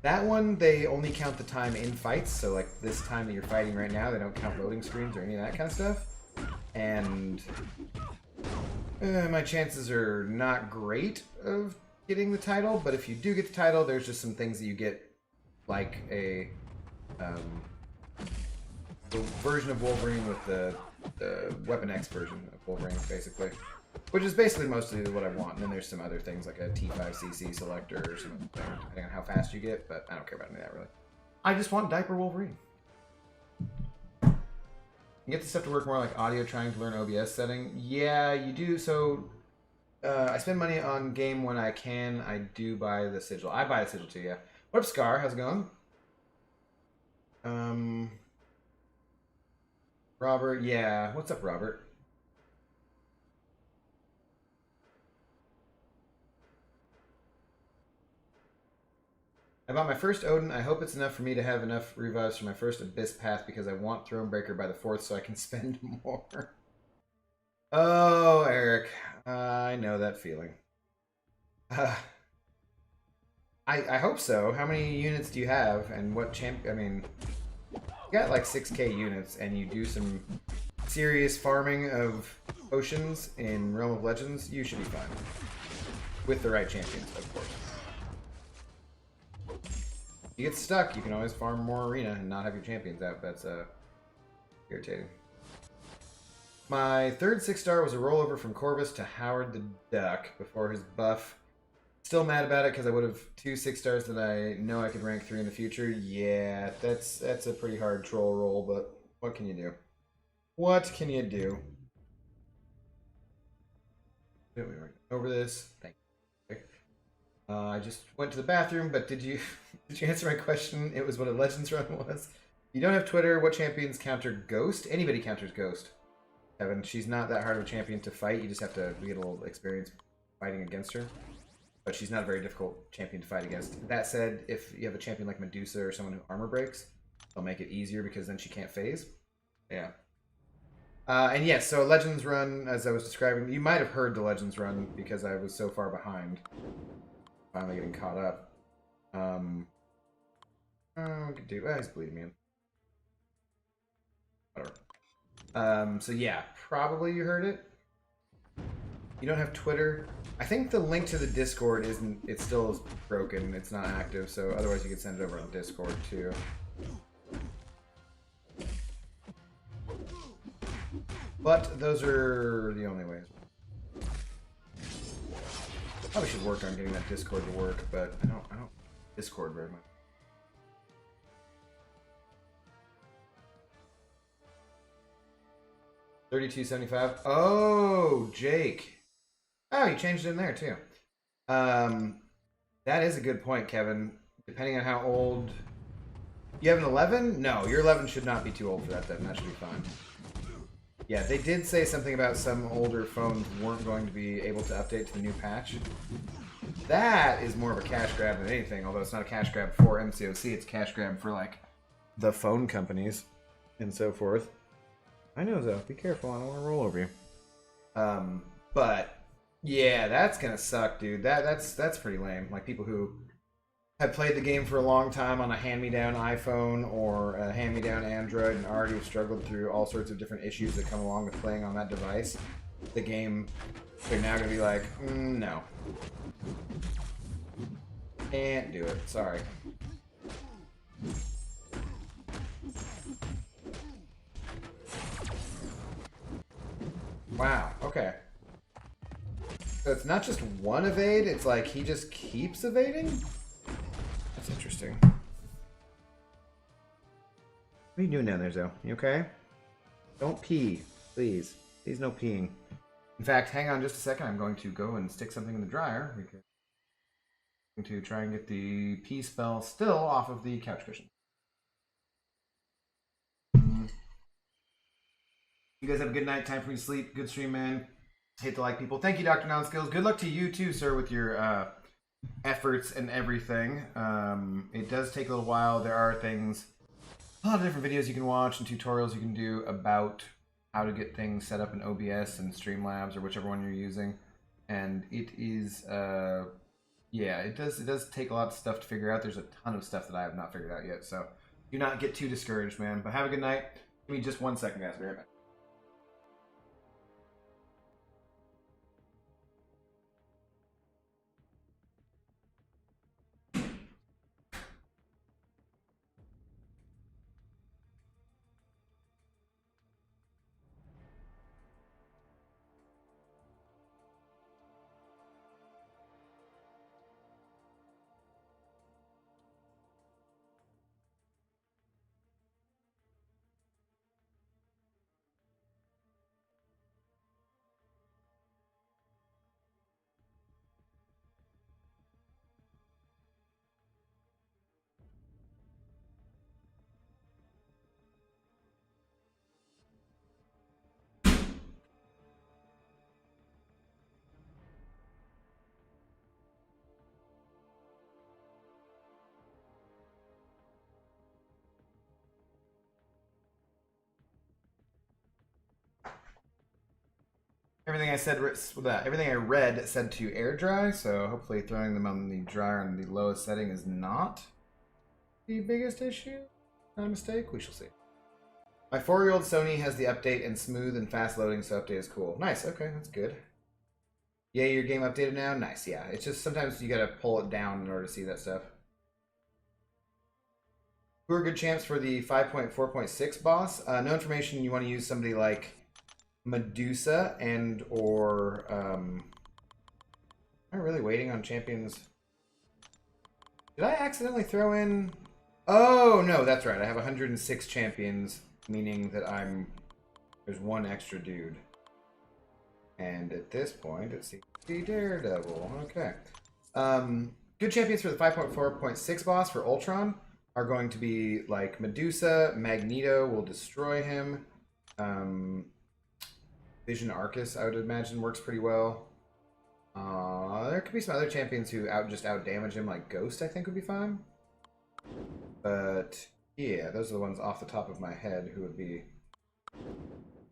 That one, they only count the time in fights, so like this time that you're fighting right now, they don't count loading screens or any of that kind of stuff. And my chances are not great of getting the title, but if you do get the title, there's just some things that you get, like a the version of Wolverine with the Weapon X version of Wolverine, basically. Which is basically mostly what I want. And then there's some other things like a T5CC selector or something, depending on how fast you get, but I don't care about any of that, really. I just want Diaper Wolverine. You get the stuff to work more like audio trying to learn OBS setting. Yeah, you do. So I spend money on game when I can. I do buy the sigil. I buy the sigil too, yeah. What up, Scar? How's it going? Robert, yeah. What's up, Robert? I bought my first Odin. I hope it's enough for me to have enough revives for my first Abyss Path because I want Thronebreaker by the 4th so I can spend more. Oh, Eric. I know that feeling. I hope so. How many units do you have? And what champ... I mean... You got like 6k units, and you do some serious farming of potions in Realm of Legends, you should be fine. With the right champions, of course. If you get stuck, you can always farm more arena and not have your champions out. That's irritating. My third 6-star was a rollover from Corvus to Howard the Duck before his buff. Still mad about it because I would have 2 6-stars that I know I could rank 3 in the future. Yeah, that's a pretty hard troll roll, but what can you do? What can you do? We were over this. Thank you. I just went to the bathroom, but did you answer my question? It was what a Legends run was. You don't have Twitter. What champions counter Ghost? Anybody counters Ghost. Evan, she's not that hard of a champion to fight. You just have to get a little experience fighting against her. But she's not a very difficult champion to fight against. That said, if you have a champion like Medusa or someone who armor breaks, they'll make it easier because then she can't phase. Yeah. And yes, so a Legends run, as I was describing, you might have heard the Legends run because I was so far behind. Finally getting caught up. We could do... he's bleeding me in. Whatever. So yeah, probably you heard it. You don't have Twitter. I think the link to the Discord isn't... It still is broken. It's not active, so otherwise you could send it over on Discord too. But those are the only ways. Probably should work on getting that Discord to work, but I don't Discord very much. $32.75. Oh, Jake. Oh, you changed it in there too. That is a good point, Kevin. Depending on how old you have, an 11. No, your 11 should not be too old for that. Then that should be fine. Yeah, they did say something about some older phones weren't going to be able to update to the new patch. That is more of a cash grab than anything, although it's not a cash grab for MCOC, it's a cash grab for, like, the phone companies and so forth. I know, though. Be careful. I don't want to roll over you. But, yeah, that's going to suck, dude. That's pretty lame. Like, people who have played the game for a long time on a hand-me-down iPhone or a hand-me-down Android and already have struggled through all sorts of different issues that come along with playing on that device. The game, they're now going to be like, no. Can't do it. Sorry. Wow. Okay. So it's not just one evade, it's like he just keeps evading? That's interesting. What are you doing down there, Zoe? You okay? Don't pee, please. Please no peeing. In fact, hang on just a second. I'm going to go and stick something in the dryer. I'm going to try and get the pee spell still off of the couch cushion. You guys have a good night. Time for me to sleep. Good stream, man. Hate to like people. Thank you, Dr. Non-Skills. Good luck to you too, sir, with your efforts and everything. It does take a little while. There are things, a lot of different videos you can watch and tutorials you can do about how to get things set up in OBS and Streamlabs or whichever one you're using. And it is, yeah, it does take a lot of stuff to figure out. There's a ton of stuff that I have not figured out yet. So do not get too discouraged, man. But have a good night. Give me just 1 second, guys. Be right back. Everything I said, everything I read said to air dry, so hopefully throwing them on the dryer on the lowest setting is not the biggest issue. Not a mistake. We shall see. My 4-year-old Sony has the update and smooth and fast loading, so update is cool. Nice. Okay, that's good. Yeah, your game updated now. Nice. Yeah, it's just sometimes you gotta pull it down in order to see that stuff. Who are good champs for the 5.4.6 boss? No information. You want to use somebody like Medusa and or am I really waiting on champions? Did I accidentally throw in? Oh no, that's right. I have 106 champions, meaning that there's one extra dude. And at this point, it seems to be Daredevil. Okay. Good champions for the 5.4.6 boss for Ultron are going to be like Medusa. Magneto will destroy him. Vision Arcus, I would imagine, works pretty well. There could be some other champions who just out damage him, like Ghost, I think would be fine. But yeah, those are the ones off the top of my head who would be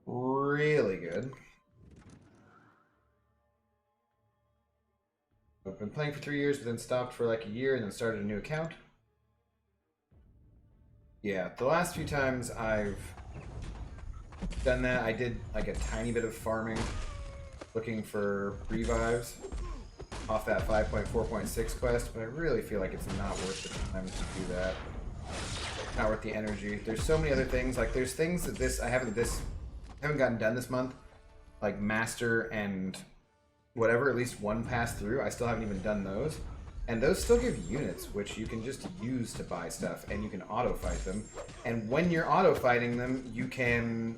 really good. I've been playing for 3 years, but then stopped for like a year and then started a new account. Yeah, the last few times I've done that, I did like a tiny bit of farming, looking for revives off that 5.4.6 quest, but I really feel like it's not worth the time to do that. Not worth the energy. There's so many other things. Like there's things that I haven't gotten done this month, like Master and whatever, at least one pass through. I still haven't even done those. And those still give units, which you can just use to buy stuff, and you can auto-fight them. And when you're auto-fighting them, you can,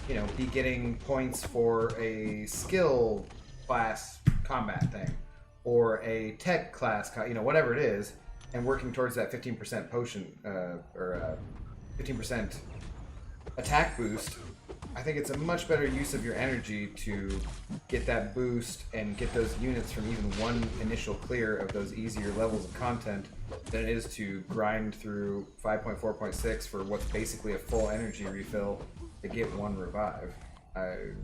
you know, be getting points for a skill class combat thing, or a tech class, you know, whatever it is, and working towards that 15% potion, or 15% attack boost. I think it's a much better use of your energy to get that boost and get those units from even one initial clear of those easier levels of content than it is to grind through 5.4.6 for what's basically a full energy refill to get one revive. It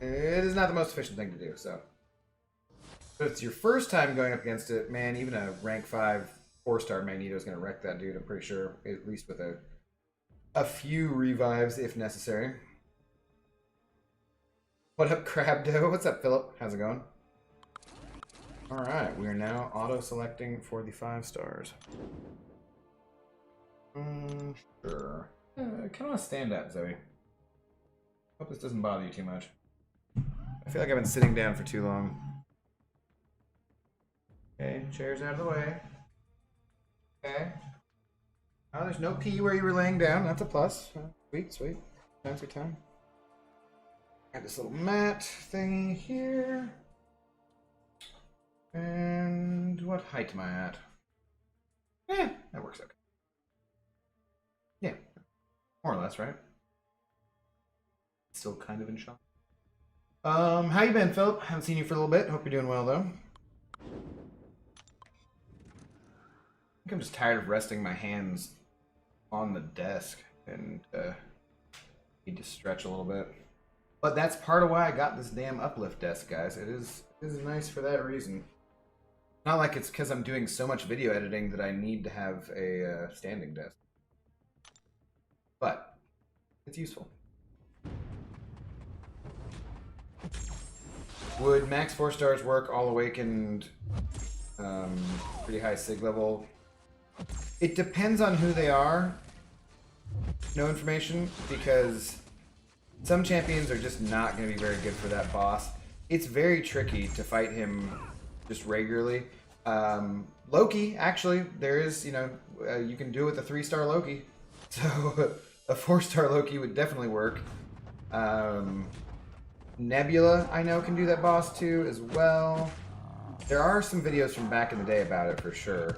is not the most efficient thing to do, so. But if it's your first time going up against it, man, even a rank 5 4-star Magneto is going to wreck that dude, I'm pretty sure, at least with a few revives if necessary. What up, Crabdo? What's up, Philip? How's it going? Alright, we are now auto-selecting for the 5 stars. Sure. I kind of want to stand up, Zoe. Hope this doesn't bother you too much. I feel like I've been sitting down for too long. Okay, chairs out of the way. Okay. Oh, there's no pee where you were laying down. That's a plus. Sweet, sweet. Fancy time. Got this little mat thingy here. And what height am I at? That works okay. Yeah, more or less, right? Still kind of in shock. How you been, Philip? Haven't seen you for a little bit. Hope you're doing well, though. I think I'm just tired of resting my hands on the desk and need to stretch a little bit. But that's part of why I got this damn uplift desk, guys. It is nice for that reason. Not like it's because I'm doing so much video editing that I need to have a standing desk. But it's useful. Would max 4 stars work all awakened, pretty high sig level? It depends on who they are. No information, because some champions are just not going to be very good for that boss. It's very tricky to fight him just regularly. Loki, actually, there is, you know, you can do it with a 3-star Loki. So a 4-star Loki would definitely work. Nebula, I know, can do that boss too as well. There are some videos from back in the day about it for sure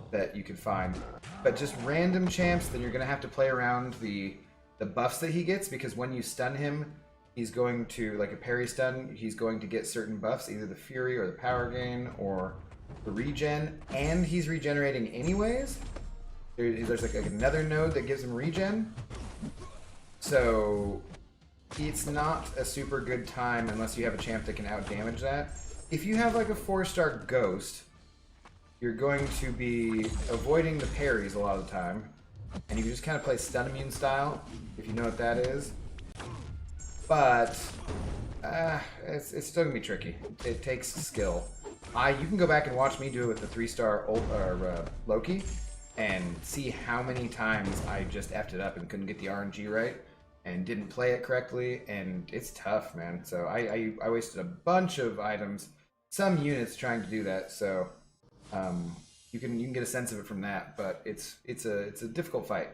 that you could find. But just random champs, then you're going to have to play around the buffs that he gets, because when you stun him, he's going to, like a parry stun, he's going to get certain buffs, either the Fury or the Power Gain or the Regen, and he's regenerating anyways. There's like another node that gives him regen. So it's not a super good time unless you have a champ that can outdamage that. If you have like a 4-star Ghost, you're going to be avoiding the parries a lot of the time. And you can just kind of play stun immune style, if you know what that is. But it's still gonna be tricky. It takes skill. You can go back and watch me do it with the 3-star Loki, and see how many times I just effed it up and couldn't get the RNG right, and didn't play it correctly, and it's tough, man. So I wasted a bunch of items, some units trying to do that. So you can get a sense of it from that, but it's a difficult fight.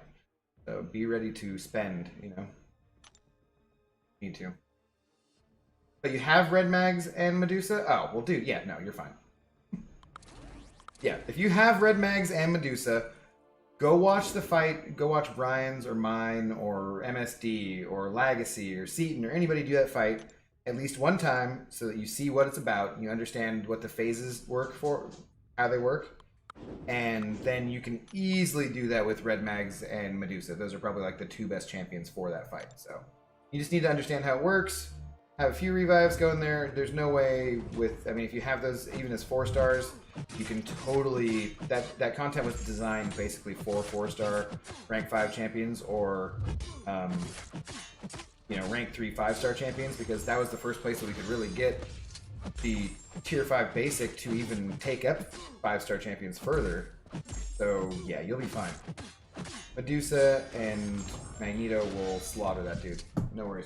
So be ready to spend, you know. Need to. But you have Red Mags and Medusa? Oh, well, dude, yeah, no, you're fine. Yeah, if you have Red Mags and Medusa, go watch the fight. Go watch Brian's or mine or MSD or Legacy or Seaton or anybody do that fight at least one time, so that you see what it's about and you understand what the phases work for, how they work. And then you can easily do that with Red Mags and Medusa. Those are probably like the 2 best champions for that fight. So you just need to understand how it works. Have a few revives go in there. There's no way with, I mean, if you have those even as 4 stars, you can totally, that content was designed basically for 4-star rank 5 champions, or you know, rank 3 5-star champions, because that was the first place that we could really get the tier 5 basic to even take up 5-star champions further. So yeah, you'll be fine. Medusa and Magneto will slaughter that dude. No worries.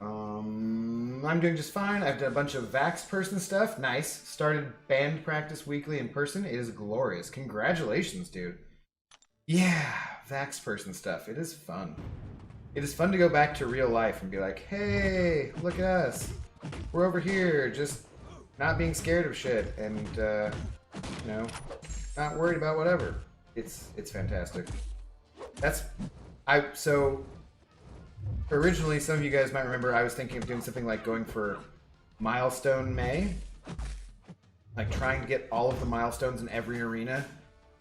I'm doing just fine. I've done a bunch of Vax person stuff. Nice. Started band practice weekly in person. It is glorious. Congratulations, dude. Yeah, Vax person stuff. It is fun. It is fun to go back to real life and be like, hey, look at us. We're over here, just not being scared of shit and, you know, not worried about whatever. It's fantastic. So originally, some of you guys might remember I was thinking of doing something like going for Milestone May. Like trying to get all of the milestones in every arena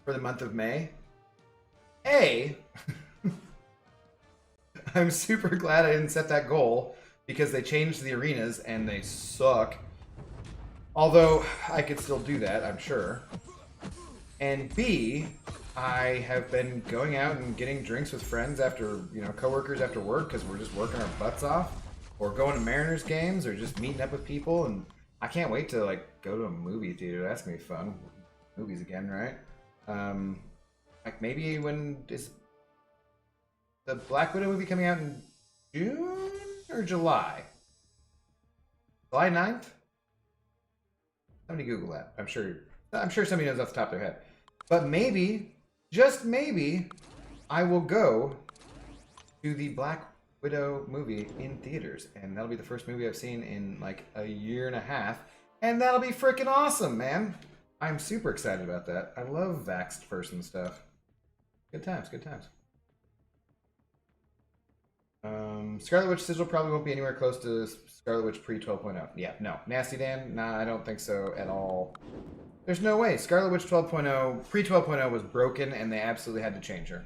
for the month of May. I'm super glad I didn't set that goal because they changed the arenas and they suck. Although I could still do that, I'm sure. And B, I have been going out and getting drinks with friends after, you know, coworkers after work because we're just working our butts off, or going to Mariners games, or just meeting up with people. And I can't wait to like go to a movie theater. That's gonna be fun. Movies again, right? Like maybe when is the Black Widow movie coming out in June or July? July 9th? Somebody Google that. I'm sure somebody knows off the top of their head. But maybe, just maybe, I will go to the Black Widow movie in theaters. And that'll be the first movie I've seen in like a year and a half. And that'll be freaking awesome, man. I'm super excited about that. I love vaxxed person stuff. Good times, good times. Scarlet Witch Sigil probably won't be anywhere close to Scarlet Witch pre 12.0. Yeah, no. Nasty Dan? Nah, I don't think so at all. There's no way. Scarlet Witch 12.0, pre 12.0 was broken and they absolutely had to change her.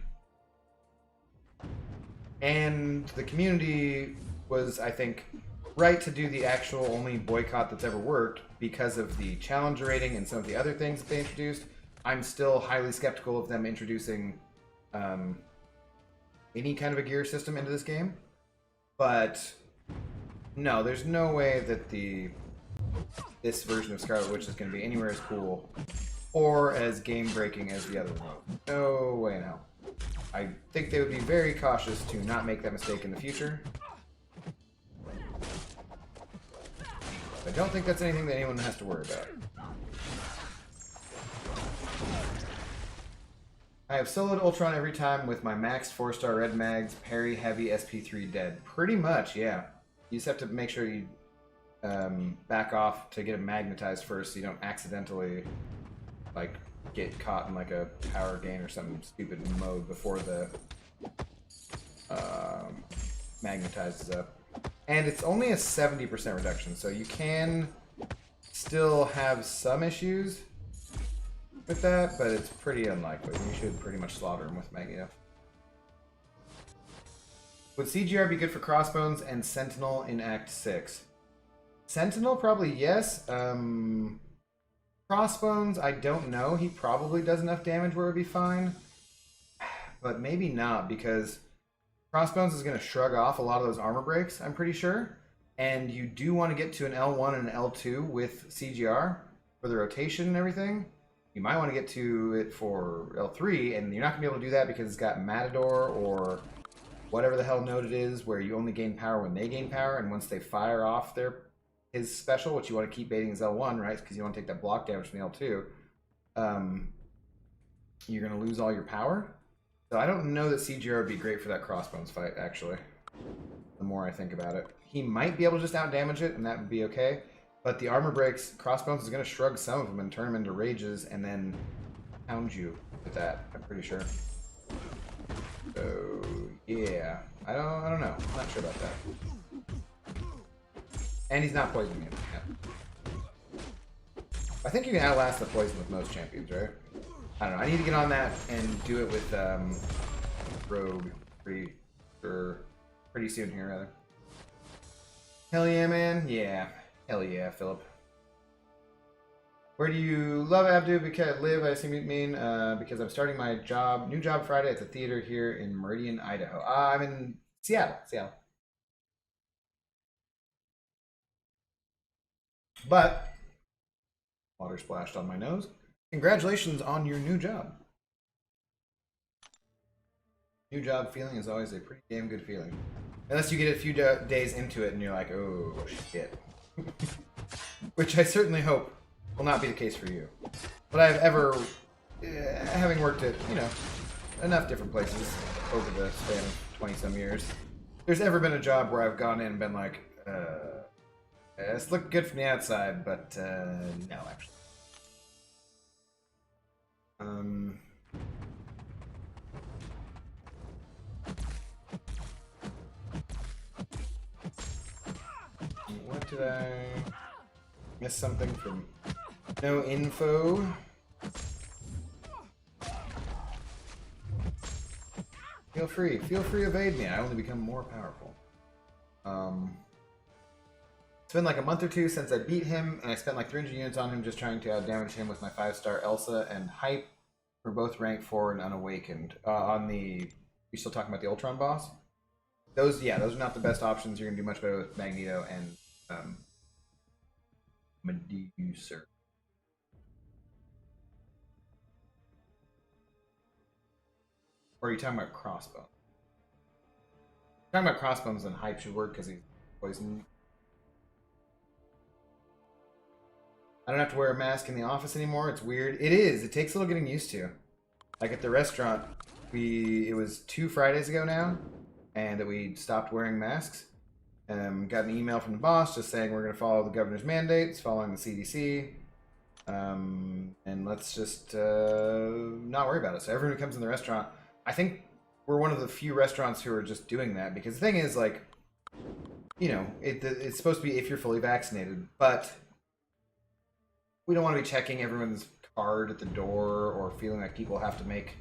And the community was, I think, right to do the actual only boycott that's ever worked because of the challenger rating and some of the other things that they introduced. I'm still highly skeptical of them introducing any kind of a gear system into this game. But no, there's no way that this version of Scarlet Witch is going to be anywhere as cool or as game-breaking as the other one. No way in hell. I think they would be very cautious to not make that mistake in the future. I don't think that's anything that anyone has to worry about. I have soloed Ultron every time with my maxed 4-star red mags, parry heavy SP3 dead. Pretty much, yeah. You just have to make sure you back off to get him magnetized first so you don't accidentally like get caught in like a power gain or some stupid mode before the magnetizes up. And it's only a 70% reduction, so you can still have some issues with that, but it's pretty unlikely. You should pretty much slaughter him with Magneto. Would CGR be good for Crossbones and Sentinel in Act 6? Sentinel, probably yes. Crossbones, I don't know. He probably does enough damage where it would be fine. But maybe not, because Crossbones is going to shrug off a lot of those armor breaks, I'm pretty sure. And you do want to get to an L1 and an L2 with CGR for the rotation and everything. You might want to get to it for L3, and you're not going to be able to do that because it's got Matador or whatever the hell node it is, where you only gain power when they gain power, and once they fire off his special, which you want to keep baiting is L1, right? Because you want to take that block damage from the L2. You're going to lose all your power. So I don't know that CGR would be great for that Crossbones fight, actually. The more I think about it. He might be able to just out-damage it, and that would be okay. But the armor breaks, Crossbones is going to shrug some of them and turn them into rages, and then pound you with that, I'm pretty sure. So, yeah. I don't know. I'm not sure about that. And he's not poison immune. Yeah. I think you can outlast the poison with most champions, right? I don't know. I need to get on that and do it with Rogue pretty soon here, rather. Hell yeah, man. Yeah. Hell yeah, Philip. Where do you love Abdu because live? I assume you mean because I'm starting my new job Friday at the theater here in Meridian, Idaho. I'm in Seattle. But water splashed on my nose. Congratulations on your new job. New job feeling is always a pretty damn good feeling. Unless you get a few days into it and you're like, oh, shit. Which I certainly hope will not be the case for you. But I've ever, having worked at, you know, enough different places over the span of 20-some years, there's ever been a job where I've gone in and been like, it's looked good from the outside, but no, actually. What did I miss something from? No info. Feel free to evade me. I only become more powerful. It's been like a month or two since I beat him, and I spent like 300 units on him just trying to outdamage him with my 5-star Elsa and Hype. We're both rank 4 and unawakened. You still talking about the Ultron boss? Those are not the best options. You're gonna do much better with Magneto and Medusa. Or are you talking about Crossbones? Talking about Crossbones, and Hype should work because he's poisoned. I don't have to wear a mask in the office anymore. It's weird. It is. It takes a little getting used to. Like at the restaurant, it was 2 Fridays ago now, and that we stopped wearing masks. Got an email from the boss just saying we're going to follow the governor's mandates, following the CDC, and let's just not worry about it. So everyone who comes in the restaurant, I think we're one of the few restaurants who are just doing that, because the thing is, like, you know, it's supposed to be if you're fully vaccinated, but we don't want to be checking everyone's card at the door or feeling like people have to make...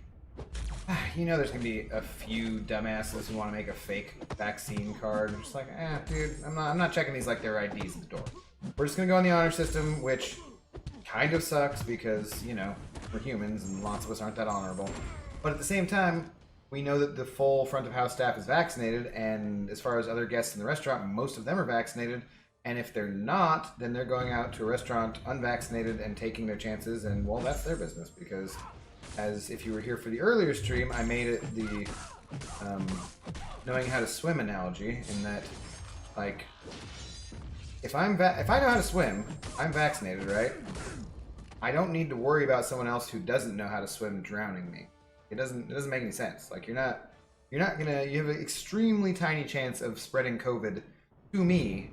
You know, there's going to be a few dumbasses who want to make a fake vaccine card. I'm just like, dude, I'm not checking these like their IDs at the door. We're just going to go on the honor system, which kind of sucks because, you know, we're humans and lots of us aren't that honorable. But at the same time, we know that the full front of house staff is vaccinated, and as far as other guests in the restaurant, most of them are vaccinated. And if they're not, then they're going out to a restaurant unvaccinated and taking their chances, and, well, that's their business, because, as if you were here for the earlier stream, I made it the knowing how to swim analogy, in that, like, if I know how to swim, I'm vaccinated, right? I don't need to worry about someone else who doesn't know how to swim drowning me. It doesn't make any sense. Like, you have an extremely tiny chance of spreading COVID to me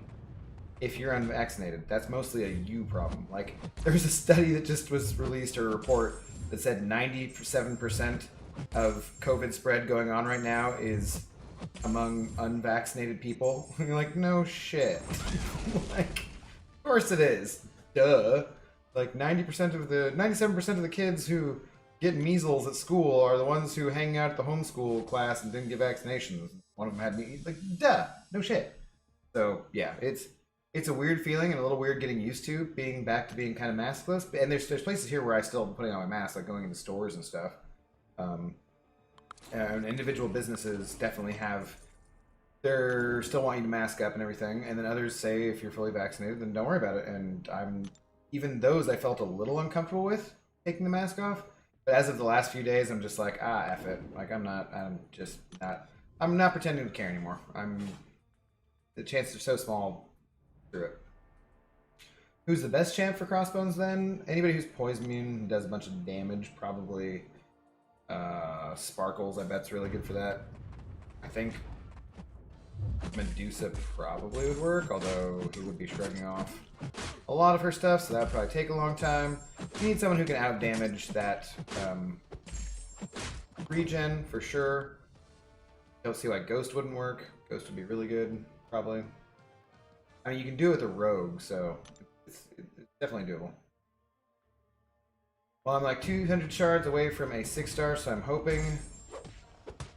if you're unvaccinated. That's mostly a you problem. Like, there's a study that just was released, or a report, that said 97% of COVID spread going on right now is among unvaccinated people. You're like, no shit. Like, of course it is. Duh. Like, 97% of the kids who get measles at school are the ones who hang out at the homeschool class and didn't get vaccinations. One of them had me. Like, duh. No shit. So, yeah, it's a weird feeling and a little weird getting used to being back to being kind of maskless. And there's places here where I still am putting on my mask, like going into stores and stuff. And individual businesses definitely they're still want you to mask up and everything. And then others say if you're fully vaccinated, then don't worry about it. And even those I felt a little uncomfortable with taking the mask off. But as of the last few days, I'm just like, F it. Like, I'm not pretending to care anymore. The chances are so small. Through it. Who's the best champ for Crossbones then? Anybody who's poison immune, does a bunch of damage, probably. Sparkles, I bet's really good for that. I think Medusa probably would work, although he would be shrugging off a lot of her stuff, so that would probably take a long time. You need someone who can out damage that regen for sure. Don't see why Ghost wouldn't work. Ghost would be really good, probably. I mean, you can do it with a rogue, so it's definitely doable. Well, I'm like 200 shards away from a 6-star, so I'm hoping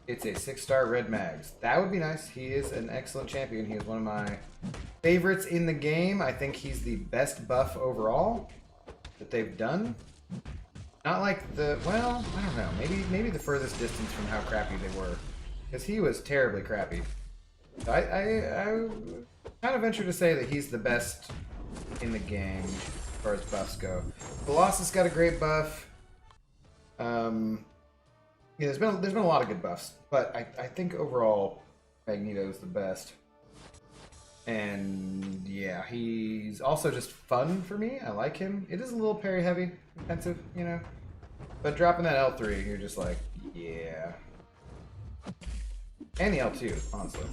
it's a 6-star red mags. That would be nice. He is an excellent champion. He is one of my favorites in the game. I think he's the best buff overall that they've done. Not like well, I don't know. Maybe the furthest distance from how crappy they were, because he was terribly crappy. So I kind of venture to say that he's the best in the game as far as buffs go. Colossus got a great buff. Yeah, there's been a lot of good buffs, but I think overall Magneto's the best. And yeah, he's also just fun for me. I like him. It is a little parry heavy, defensive, you know. But dropping that L3, you're just like, yeah. And the L2, honestly.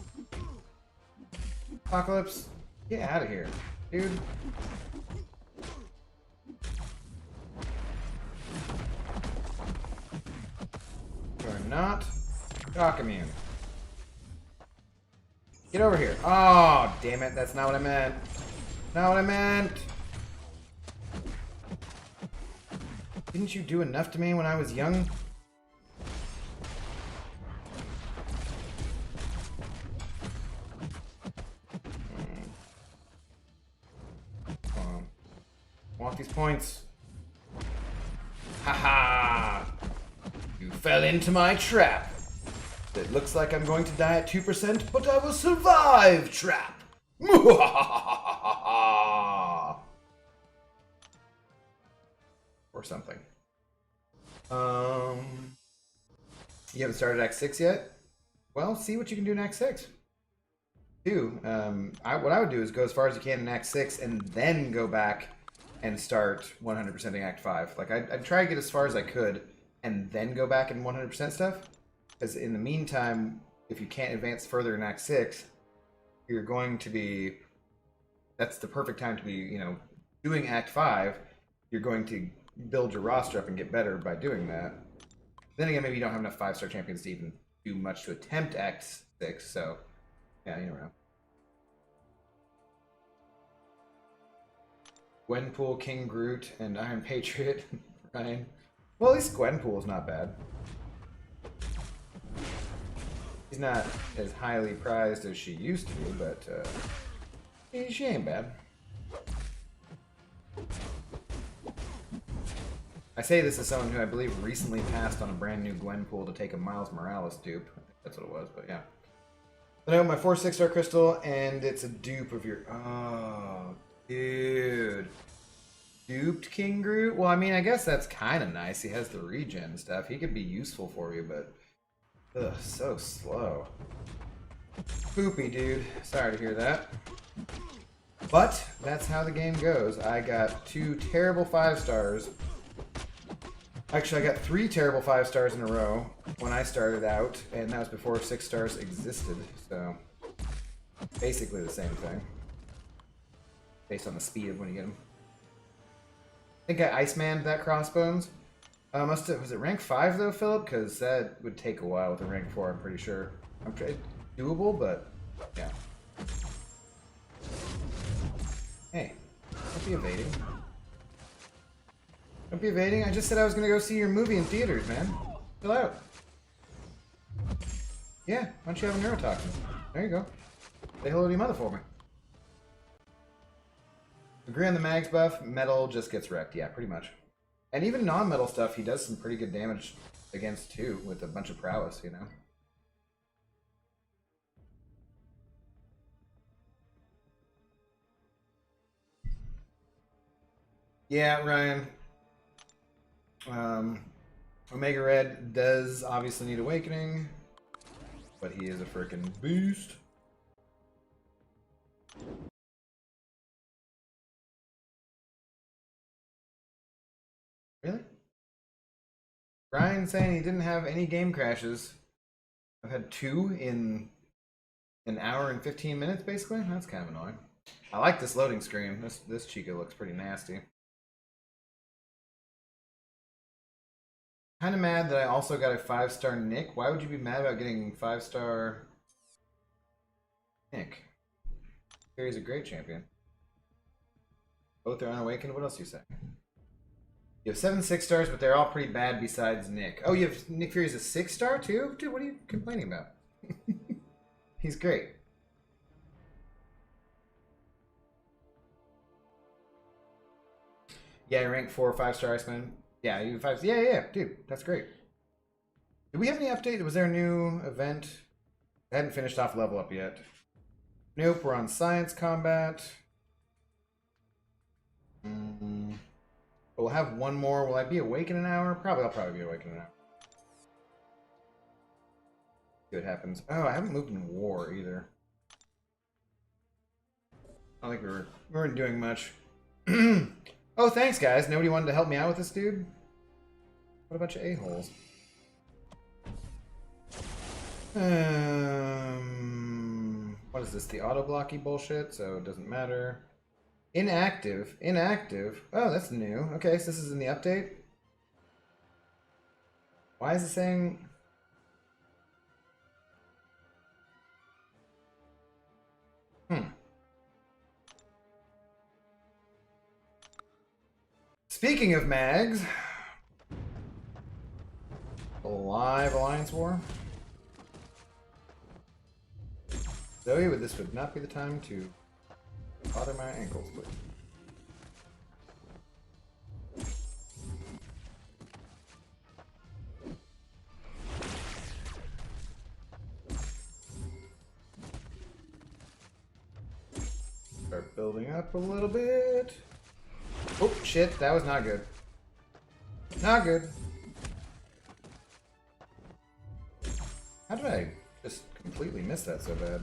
Apocalypse, get out of here, dude. You're not shock immune. Get over here. Oh, damn it. That's not what I meant. Not what I meant. Didn't you do enough to me when I was young? Want these points. Haha! You fell into my trap. It looks like I'm going to die at 2%, but I will survive, trap! Or something. You haven't started Act 6 yet? Well, see what you can do in Act 6. Two, what I would do is go as far as you can in Act 6 and then go back and start 100%ing Act 5. Like, I'd try to get as far as I could and then go back and 100% stuff. Because in the meantime, if you can't advance further in Act 6, you're going to be... That's the perfect time to be, you know, doing Act 5. You're going to build your roster up and get better by doing that. Then again, maybe you don't have enough 5-star champions to even do much to attempt Act 6, so... Yeah, you never know. Gwenpool, King Groot, and Iron Patriot. Ryan. Well, at least Gwenpool's not bad. She's not as highly prized as she used to be, but she ain't bad. I say this as someone who I believe recently passed on a brand new Gwenpool to take a Miles Morales dupe. I think that's what it was, but yeah. I know my 4 6-star crystal, and it's a dupe of your... Oh, dude. Duped King Groot? Well, I mean, I guess that's kind of nice. He has the regen stuff. He could be useful for you, but... Ugh, so slow. Poopy, dude. Sorry to hear that. But, that's how the game goes. I got 2 terrible 5-stars. Actually, I got 3 terrible 5-stars in a row when I started out, and that was before 6-stars existed, so... Basically the same thing. Based on the speed of when you get them. I think I Iceman'd that Crossbones. Was it rank 5 though, Philip? Because that would take a while with a rank 4, I'm pretty sure. Doable, but yeah. Hey, don't be evading. Don't be evading. I just said I was going to go see your movie in theaters, man. Chill out. Yeah, why don't you have a neurotoxin? There you go. Say hello to your mother for me. Agree on the mags buff. Metal just gets wrecked. Yeah, pretty much. And even non-metal stuff, he does some pretty good damage against too, with a bunch of prowess, you know? Yeah, Ryan. Omega Red does obviously need awakening, but he is a freaking beast. Really? Ryan saying he didn't have any game crashes. I've had 2 in an hour and 15 minutes, basically. That's kind of annoying. I like this loading screen. This Chica looks pretty nasty. Kind of mad that I also got a 5-star Nick. Why would you be mad about getting 5-star Nick? Fury's a great champion. Both are unawakened. What else do you say? You have 7 6-stars, but they're all pretty bad besides Nick. Oh, you have Nick Fury's a 6-star too? Dude, what are you complaining about? He's great. Yeah, rank 4 5-star Iceman. Yeah, you 5. Yeah, dude, that's great. Did we have any update? Was there a new event? I hadn't finished off level up yet. Nope, we're on science combat. But we'll have one more. Will I be awake in an hour? I'll probably be awake in an hour. See what happens. Oh, I haven't moved in war either. I don't think we weren't doing much. Oh, thanks, guys. Nobody wanted to help me out with this dude? What a bunch of a-holes. What is this? The auto-blocky bullshit, so it doesn't matter. Inactive. Inactive. Oh, that's new. Okay, so this is in the update. Why is it saying... Speaking of mags... Live Alliance War. Zoe, this would not be the time to bother my ankles, please. Start building up a little bit. Oh, shit, that was not good. Not good. How did I just completely miss that so bad?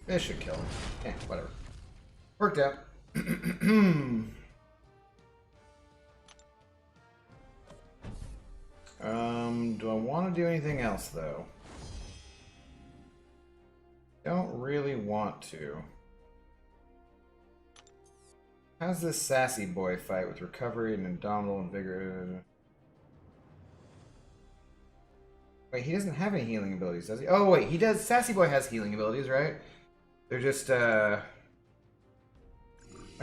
This should kill him. Eh, whatever. Worked out. Do I want to do anything else, though? Don't really want to. How's this sassy boy fight with recovery and indomitable and vigor? Wait, he doesn't have any healing abilities, does he? Oh, wait, he does. Sassy boy has healing abilities, right? They're just, when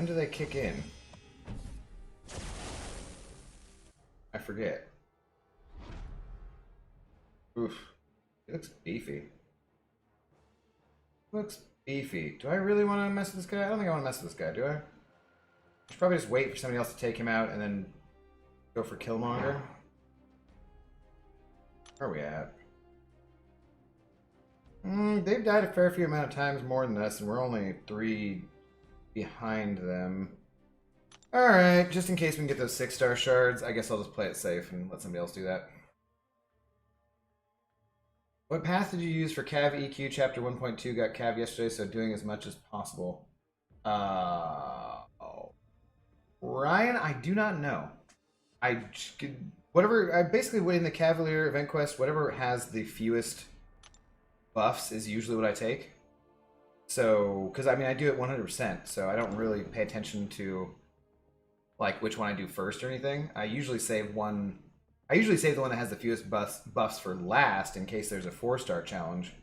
do they kick in? I forget. Oof. He looks beefy. Looks beefy. Do I really want to mess with this guy? I don't think I want to mess with this guy, do I? I should probably just wait for somebody else to take him out and then go for Killmonger. Where are we at? They've died a fair few amount of times more than us, and we're only 3 behind them. Alright, just in case we can get those 6-star shards, I guess I'll just play it safe and let somebody else do that. What path did you use for Cav EQ Chapter 1.2? Got Cav yesterday, so doing as much as possible. Ryan, I do not know. I basically in the Cavalier event quest, whatever has the fewest buffs is usually what I take. So, because I mean I do it 100%, so I don't really pay attention to like which one I do first or anything. I usually save one. I usually save the one that has the fewest buffs for last in case there's a 4-star challenge,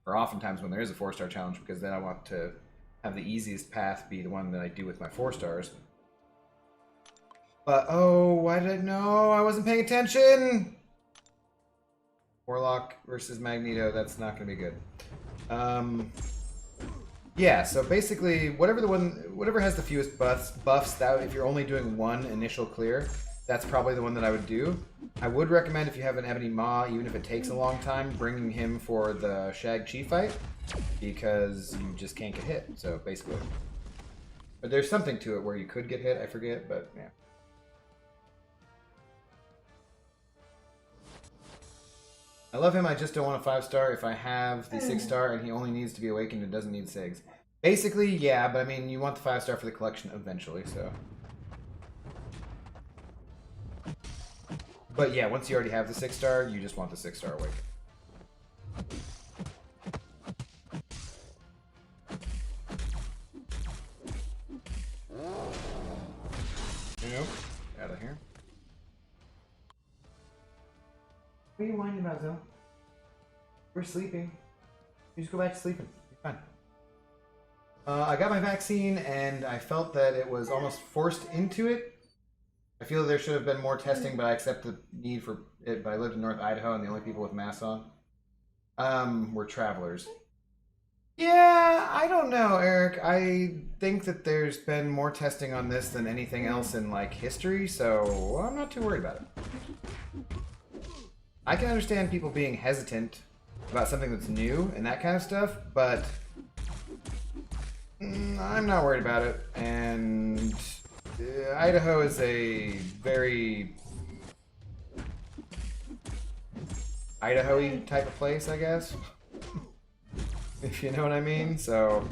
or oftentimes when there is a 4-star challenge, because then I want to have the easiest path be the one that I do with my 4 stars. But, oh, why did I know? I wasn't paying attention! Warlock versus Magneto, that's not going to be good. Yeah, so basically, whatever has the fewest buffs, that if you're only doing one initial clear, that's probably the one that I would do. I would recommend, if you have an Ebony Maw, even if it takes a long time, bringing him for the Shag-Chi fight, because you just can't get hit, so basically. But there's something to it where you could get hit, I forget, but yeah. I love him, I just don't want a 5-star. If I have the 6-star and he only needs to be awakened and doesn't need SIGs. Basically, yeah, but I mean, you want the 5-star for the collection eventually, so. But yeah, once you already have the 6-star, you just want the 6-star awakened. Nope. Out of here. What are you whining about, Zoe? We're sleeping. You just go back to sleeping. You're fine. I got my vaccine, and I felt that it was almost forced into it. I feel there should have been more testing, but I accept the need for it. But I lived in North Idaho, and the only people with masks on were travelers. Yeah, I don't know, Eric. I think that there's been more testing on this than anything else in, like, history, so I'm not too worried about it. I can understand people being hesitant about something that's new and that kind of stuff, but I'm not worried about it. And Idaho is a very Idaho-y type of place, I guess. If you know what I mean. So,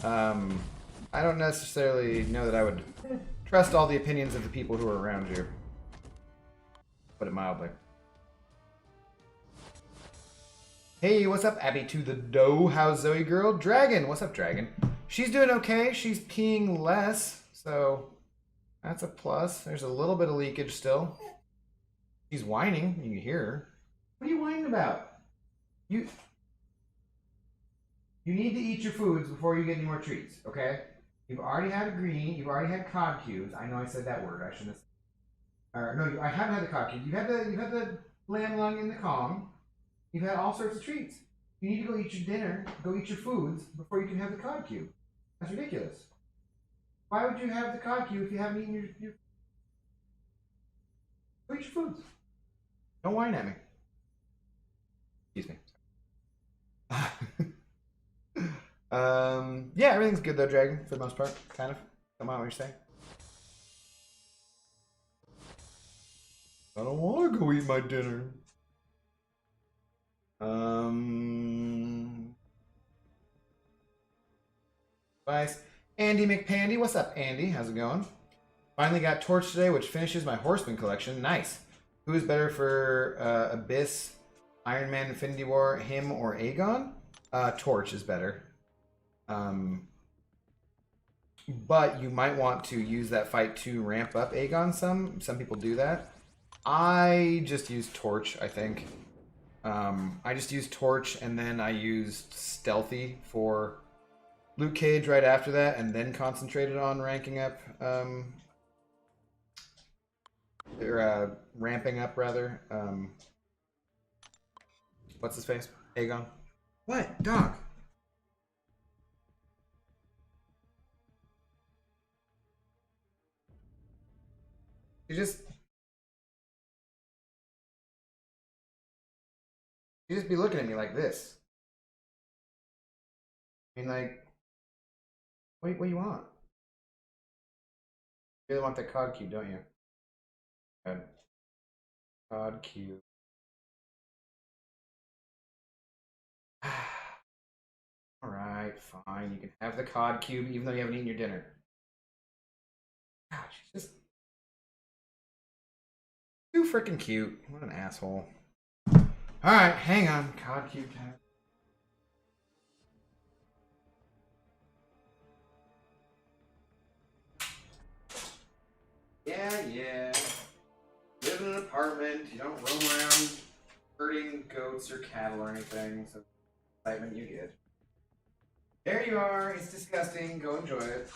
I don't necessarily know that I would trust all the opinions of the people who are around you. Put it mildly. Hey, what's up, Abby to the dough? How's Zoe girl? Dragon, what's up, Dragon? She's doing okay. She's peeing less, so that's a plus. There's a little bit of leakage still. She's whining. You can hear her. What are you whining about? You need to eat your foods before you get any more treats, okay? You've already had a greenie. You've already had cod cubes. I know I said that word. I shouldn't have. No, I haven't had the cod cubes. You've had the lamb lung and the Kong. You've had all sorts of treats. You need to go eat your dinner, go eat your foods before you can have the cod cube. That's ridiculous. Why would you have the cod cube if you haven't eaten your... Go eat your foods. Don't whine at me. Excuse me. Yeah, everything's good though, Dragon, for the most part, kind of. Come on, what you're saying? I don't want to go eat my dinner. Nice. Andy McPandy, what's up, Andy? How's it going? Finally got Torch today, which finishes my Horseman collection. Nice. Who is better for Abyss, Iron Man, Infinity War, him or Aegon? Torch is better. But you might want to use that fight to ramp up Aegon some. Some people do that. I just used Torch, I think. I just used Torch and then I used Stealthy for Luke Cage right after that and then concentrated on ranking up, ramping up rather. What's his face? Aegon. What? Dog. You just be looking at me like this. I mean, like, what do you want? You really want the cod cube, don't you? Good. Cod cube. Alright, fine. You can have the cod cube even though you haven't eaten your dinner. God, she's just too freaking cute. What an asshole. Alright, hang on. Cod cube time. Yeah. Live in an apartment. You don't roam around herding goats or cattle or anything. So, excitement you get. There you are. It's disgusting. Go enjoy it.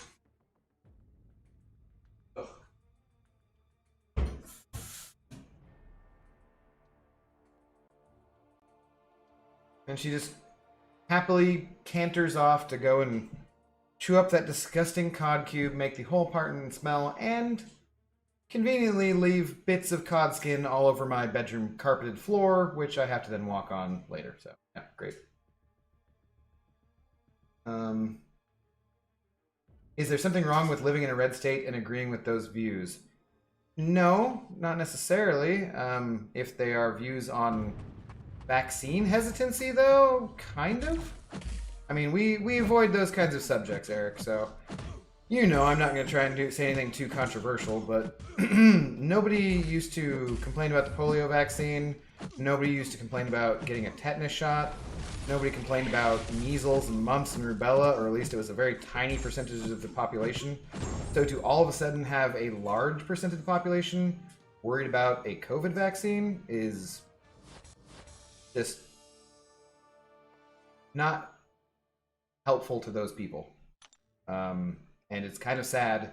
Ugh. And she just happily canters off to go and chew up that disgusting cod cube, make the whole apartment smell, and conveniently leave bits of cod skin all over my bedroom carpeted floor, which I have to then walk on later. So, yeah, great. Is there something wrong with living in a red state and agreeing with those views? No, not necessarily. If they are views on vaccine hesitancy, though, kind of. I mean, we avoid those kinds of subjects, Eric, so you know I'm not going to try and say anything too controversial, but nobody used to complain about the polio vaccine. Nobody used to complain about getting a tetanus shot. Nobody complained about measles and mumps and rubella, or at least it was a very tiny percentage of the population. So to all of a sudden have a large percentage of the population worried about a COVID vaccine is just not helpful to those people. And it's kind of sad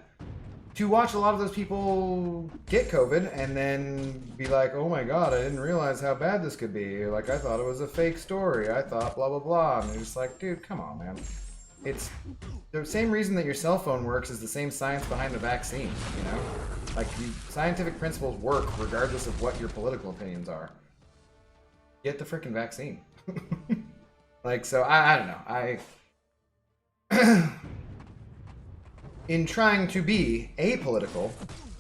to watch a lot of those people get COVID and then be like, oh my god, I didn't realize how bad this could be. Like, I thought it was a fake story. I thought blah, blah, blah. And you're just like, dude, come on, man. It's the same reason that your cell phone works is the same science behind the vaccine, you know? Like, the scientific principles work regardless of what your political opinions are. Get the freaking vaccine. Like, so, I don't know. In trying to be apolitical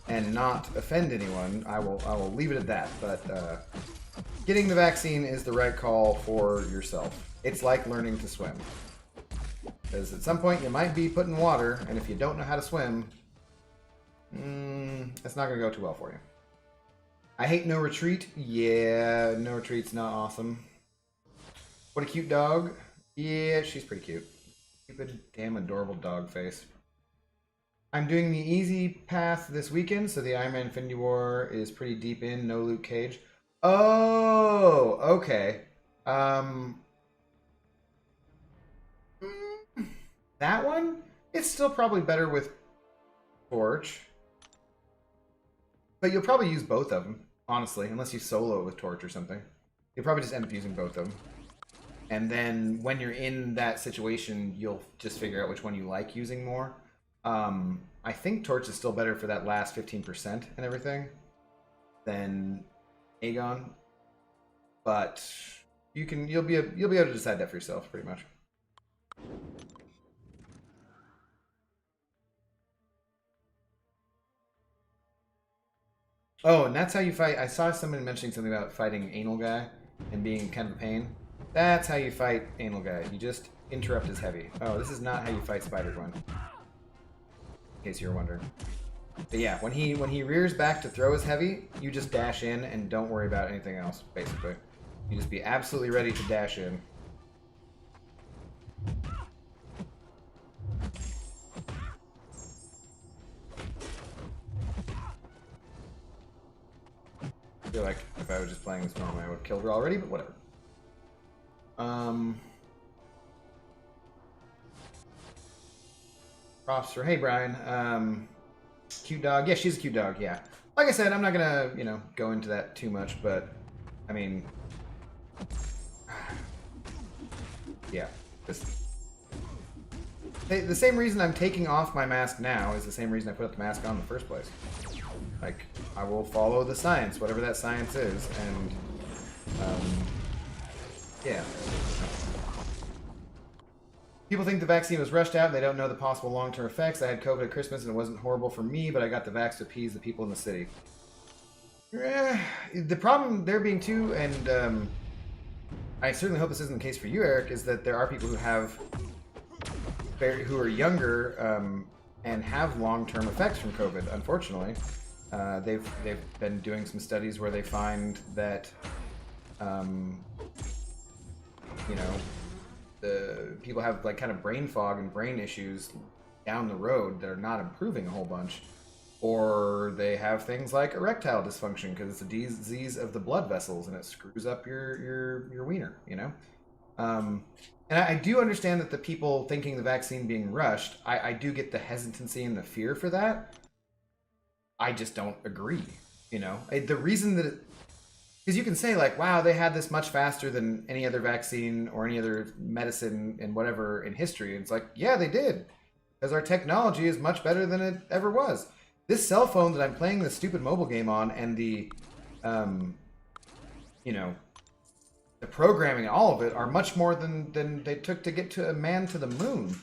and not offend anyone, I will leave it at that. But Getting the vaccine is the right call for yourself. It's like learning to swim. Because at some point you might be put in water, and if you don't know how to swim, it's not going to go too well for you. I hate No Retreat. Yeah, No Retreat's not awesome. What a cute dog. Yeah, she's pretty cute. Stupid, damn adorable dog face. I'm doing the easy path this weekend, so the Iron Man Infinity War is pretty deep in, no Luke Cage. Oh, okay. That one? It's still probably better with Torch. But you'll probably use both of them, honestly, unless you solo it with Torch or something. You'll probably just end up using both of them. And then when you're in that situation, you'll just figure out which one you like using more. I think Torch is still better for that last 15% and everything than Aegon. But you'll be able to decide that for yourself pretty much. Oh, and that's how you fight. I saw someone mentioning something about fighting Anal Guy and being kind of a pain. That's how you fight Anal Guy. You just interrupt his heavy. Oh, this is not how you fight Spider-Gwen. In case you were wondering. But yeah, when he rears back to throw his heavy, you just dash in and don't worry about anything else, basically. You just be absolutely ready to dash in. I feel like if I was just playing this normally, I would have killed her already, but whatever. Props for, hey Brian, cute dog. Yeah, she's a cute dog, yeah. Like I said, I'm not gonna, go into that too much, but, I mean, yeah, the same reason I'm taking off my mask now is the same reason I put the mask on in the first place. Like, I will follow the science, whatever that science is, and, yeah. People think the vaccine was rushed out and they don't know the possible long-term effects. I had COVID at Christmas and it wasn't horrible for me, but I got the vax to appease the people in the city. The problem there being too, and I certainly hope this isn't the case for you, Eric, is that there are people who are younger and have long-term effects from COVID, unfortunately. They've been doing some studies where they find that, the people have like kind of brain fog and brain issues down the road that are not improving a whole bunch, or they have things like erectile dysfunction because it's a disease of the blood vessels and it screws up your wiener, and I do understand that the people thinking the vaccine being rushed, I do get the hesitancy and the fear for that. I just don't agree, the reason that because you can say, like, wow, they had this much faster than any other vaccine or any other medicine and whatever in history. And it's like, yeah, they did. Because our technology is much better than it ever was. This cell phone that I'm playing this stupid mobile game on and the programming and all of it are much more than they took to get to a man to the moon.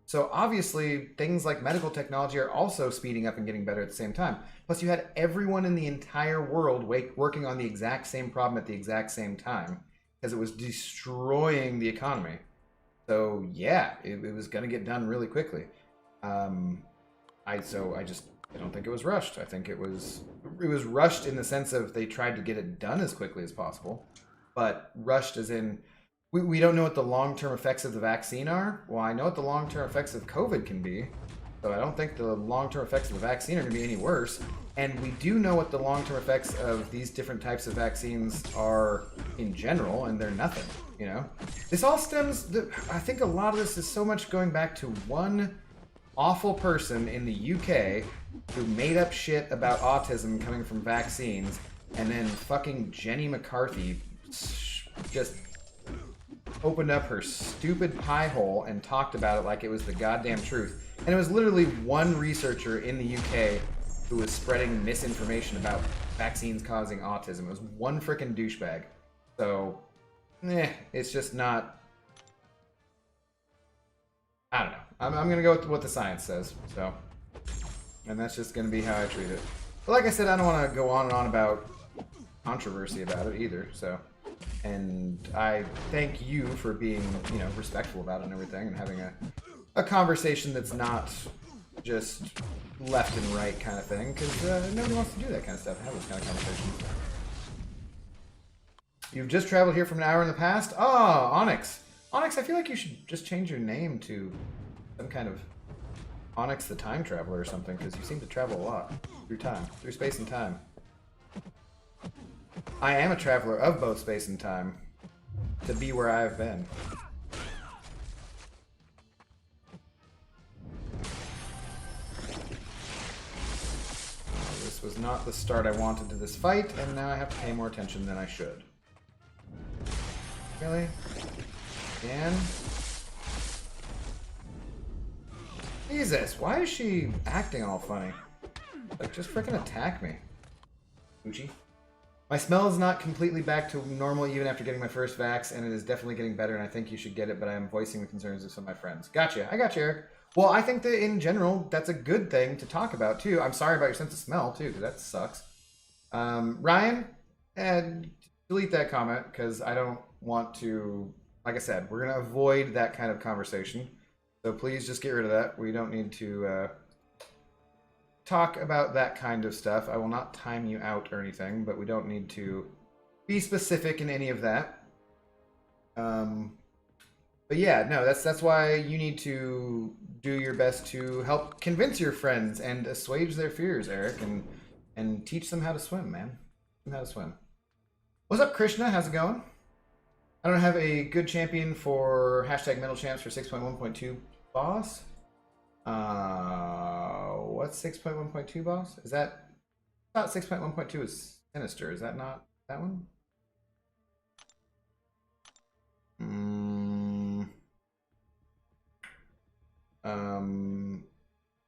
So obviously, things like medical technology are also speeding up and getting better at the same time. Plus, you had everyone in the entire world working on the exact same problem at the exact same time because it was destroying the economy. So yeah, it was going to get done really quickly. I don't think it was rushed. I think it was rushed in the sense of they tried to get it done as quickly as possible, but rushed as in we don't know what the long-term effects of the vaccine are. Well, I know what the long-term effects of COVID can be, so I don't think the long-term effects of the vaccine are going to be any worse. And we do know what the long-term effects of these different types of vaccines are in general, and they're nothing, This all stems, I think a lot of this is so much going back to one awful person in the UK who made up shit about autism coming from vaccines, and then fucking Jenny McCarthy just opened up her stupid pie hole and talked about it like it was the goddamn truth. And it was literally one researcher in the UK who was spreading misinformation about vaccines causing autism. It was one frickin' douchebag. So, it's just not... I don't know. I'm going to go with what the science says, so... And that's just going to be how I treat it. But like I said, I don't want to go on and on about controversy about it either, so... And I thank you for being, you know, respectful about it and everything, and having a conversation that's not just left and right kind of thing, because nobody wants to do that kind of stuff, have this kind of conversation. You've just traveled here from an hour in the past? Oh, Onyx. Onyx, I feel like you should just change your name to some kind of Onyx the Time Traveler or something, because you seem to travel a lot through time, through space and time. I am a traveler of both space and time, to be where I have been. This was not the start I wanted to this fight, and now I have to pay more attention than I should. Really? Again? Jesus, why is she acting all funny? Like, just freaking attack me. Uchi. My smell is not completely back to normal even after getting my first vax, and it is definitely getting better, and I think you should get it, but I am voicing the concerns of some of my friends. Gotcha. I got you, Eric. Well, I think that in general, that's a good thing to talk about, too. I'm sorry about your sense of smell, too, because that sucks. Ryan, delete that comment, because I don't want to... Like I said, we're going to avoid that kind of conversation. So please just get rid of that. We don't need to talk about that kind of stuff. I will not time you out or anything, but we don't need to be specific in any of that. But yeah, no, that's why you need to do your best to help convince your friends and assuage their fears, Eric, and teach them how to swim, man. Teach them how to swim. What's up, Krishna? How's it going? I don't have a good champion for hashtag Metal Champs for 6.1.2 boss. What's 6.1.2 boss? Is that... I thought 6.1.2 is Sinister. Is that not that one?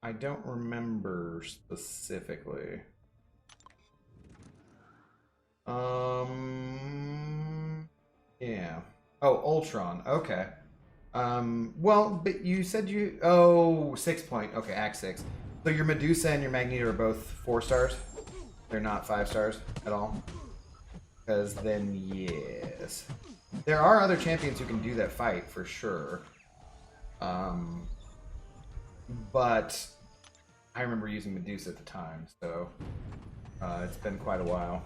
I don't remember specifically. Yeah. Oh, Ultron. Okay. Well, but you said you... Oh, 6 point. Okay, Act 6. So your Medusa and your Magneto are both 4 stars? They're not 5 stars at all? Because then, yes. There are other champions who can do that fight, for sure. But I remember using Medusa at the time, so it's been quite a while.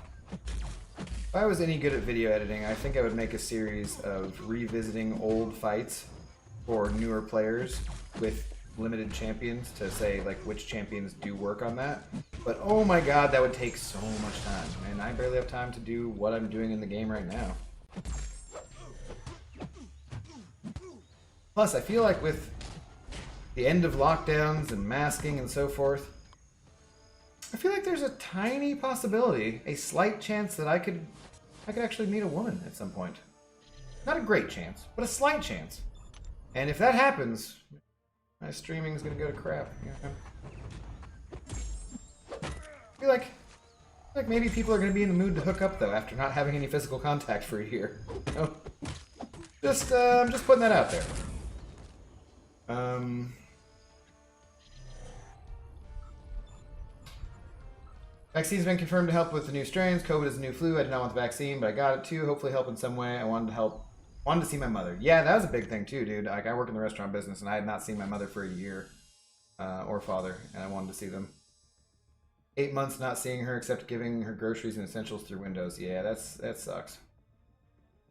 If I was any good at video editing, I think I would make a series of revisiting old fights for newer players with limited champions to say like which champions do work on that. But oh my god, that would take so much time, and I barely have time to do what I'm doing in the game right now. Plus, I feel like with the end of lockdowns and masking and so forth, I feel like there's a tiny possibility, a slight chance that I could actually meet a woman at some point. Not a great chance, but a slight chance. And if that happens, my streaming is going to go to crap. You know? I feel like maybe people are going to be in the mood to hook up, though, after not having any physical contact for a year. You know? I'm just putting that out there. Vaccine's been confirmed to help with the new strains. COVID is a new flu. I did not want the vaccine, but I got it too. Hopefully help in some way. I wanted to see my mother. Yeah, that was a big thing too, dude. Like, I work in the restaurant business, and I had not seen my mother for a year, or father, and I wanted to see them. 8 months not seeing her except giving her groceries and essentials through Windows. Yeah, that sucks.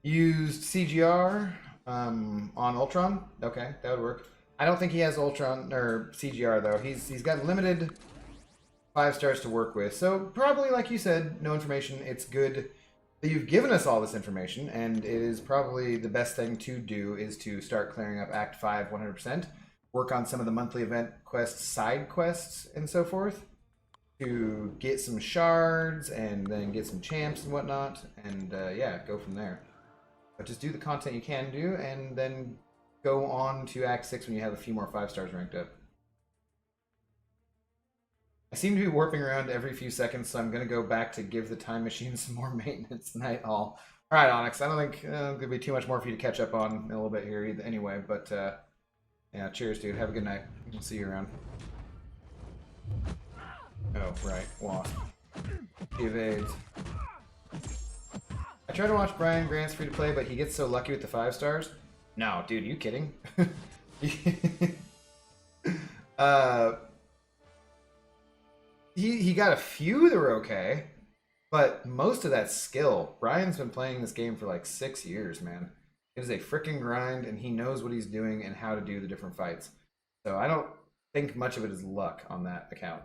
Used CGR on Ultron. Okay, that would work. I don't think he has Ultron or CGR though. He's got limited 5 stars to work with. So probably, like you said, no information. It's good that you've given us all this information, and it is probably the best thing to do is to start clearing up Act 5 100%. Work on some of the monthly event quests, side quests, and so forth to get some shards and then get some champs and whatnot, and yeah, go from there. But just do the content you can do, and then go on to Act 6 when you have a few more 5 stars ranked up. I seem to be warping around every few seconds, so I'm going to go back to give the time machine some more maintenance tonight. All right, Onyx. I don't think there's going to be too much more for you to catch up on in a little bit here either, anyway. But yeah, cheers, dude. Have a good night. We'll see you around. Oh, right. Wasp. He evades. I try to watch Brian Grant's free to play, but he gets so lucky with the 5 stars. No, dude, are you kidding? He got a few that were okay, but most of that's skill. Brian's been playing this game for like 6 years, man. It is a freaking grind, and he knows what he's doing and how to do the different fights. So I don't think much of it is luck on that account.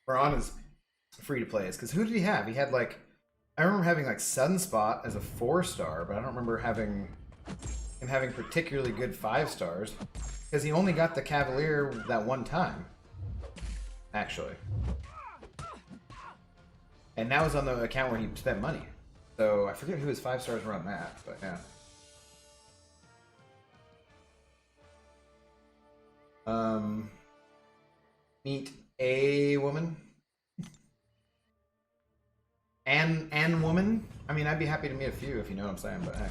Or on his free-to-plays, because who did he have? He had like, I remember having like Sunspot as a 4-star, but I don't remember him having particularly good 5 stars, because he only got the Cavalier that one time, actually. And that was on the account where he spent money. So I forget who his 5 stars were on that, but yeah. Meet a woman. And woman. I mean, I'd be happy to meet a few if you know what I'm saying, but hey.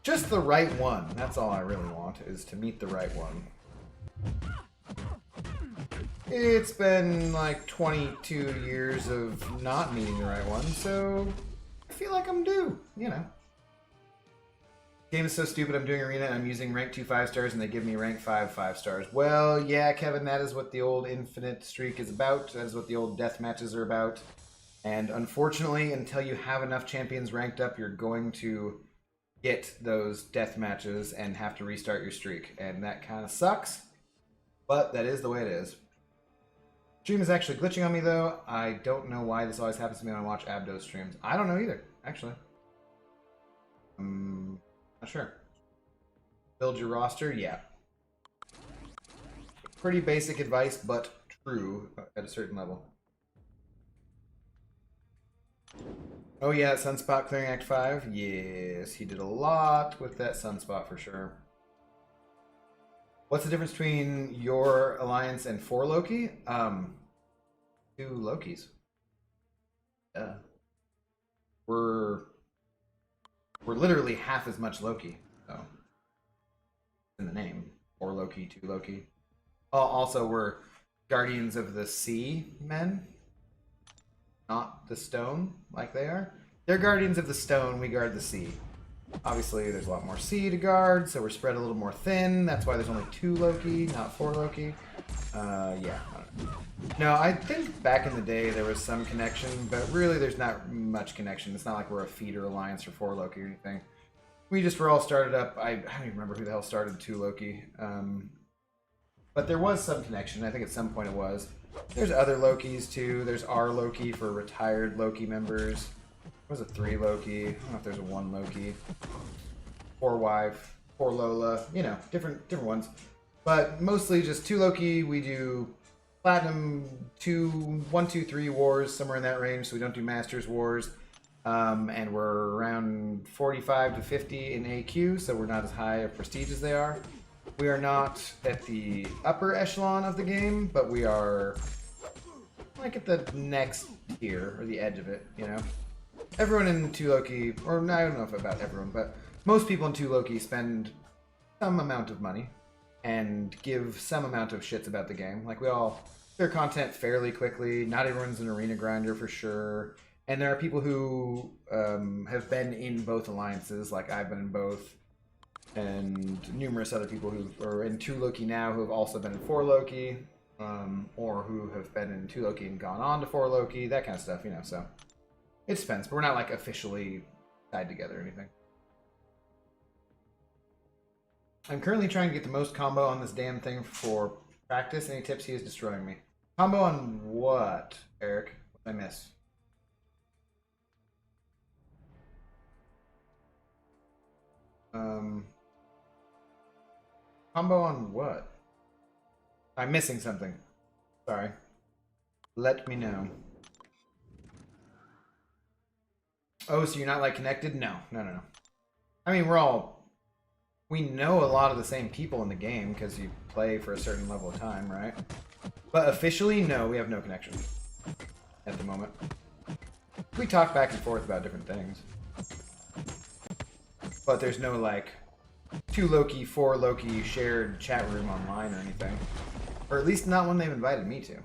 Just the right one. That's all I really want, is to meet the right one. It's been like 22 years of not meeting the right one, so I feel like I'm due, you know. Game is so stupid, I'm doing arena and I'm using rank 2 5 stars and they give me rank 5 5 stars. Well, yeah, Kevin, that is what the old infinite streak is about. That is what the old death matches are about. And unfortunately, until you have enough champions ranked up, you're going to get those death matches and have to restart your streak. And that kind of sucks, but that is the way it is. Stream is actually glitching on me, though. I don't know why this always happens to me when I watch Abdo streams. I don't know either, actually. Not sure. Build your roster? Yeah. Pretty basic advice, but true at a certain level. Oh yeah, Sunspot clearing Act 5? Yes, he did a lot with that Sunspot for sure. What's the difference between your alliance and 4 Loki? 2 Lokis. We're literally half as much Loki, so in the name. 4 Loki, 2 Loki. Also, we're Guardians of the Sea men, not the stone like they are. They're Guardians of the Stone, we guard the sea. Obviously, there's a lot more sea to guard, so we're spread a little more thin. That's why there's only 2 Loki, not 4 Loki. Yeah. No, I think back in the day there was some connection, but really there's not much connection. It's not like we're a feeder alliance for 4 Loki or anything. We just were all started up. I don't even remember who the hell started 2 Loki. But there was some connection. I think at some point it was. There's other Lokis too. There's our Loki for retired Loki members. There was a 3 Loki. I don't know if there's a 1 Loki. 4 Wife, 4 Lola. You know, different ones. But mostly just 2 Loki. We do Platinum 1, 2, 3 wars, somewhere in that range, so we don't do Masters wars. And we're around 45 to 50 in AQ, so we're not as high of prestige as they are. We are not at the upper echelon of the game, but we are like at the next tier, or the edge of it, you know? Everyone in 2 Loki, or I don't know if about everyone, but most people in 2 Loki spend some amount of money and give some amount of shits about the game. Like, we all clear content fairly quickly. Not everyone's an arena grinder for sure. And there are people who have been in both alliances, like I've been in both, and numerous other people who are in 2 Loki now who have also been in 4 Loki, or who have been in 2 Loki and gone on to 4 Loki, that kind of stuff, you know, so it depends, but we're not like officially tied together or anything. I'm currently trying to get the most combo on this damn thing for practice. Any tips? He is destroying me. Combo on what, Eric? What did I miss? Combo on what? I'm missing something. Sorry. Let me know. Oh, so you're not like connected? No. I mean, we know a lot of the same people in the game because you play for a certain level of time, right? But officially, no, we have no connection at the moment. We talk back and forth about different things. But there's no, like, 2 Loki, 4 Loki shared chat room online or anything. Or at least not one they've invited me to.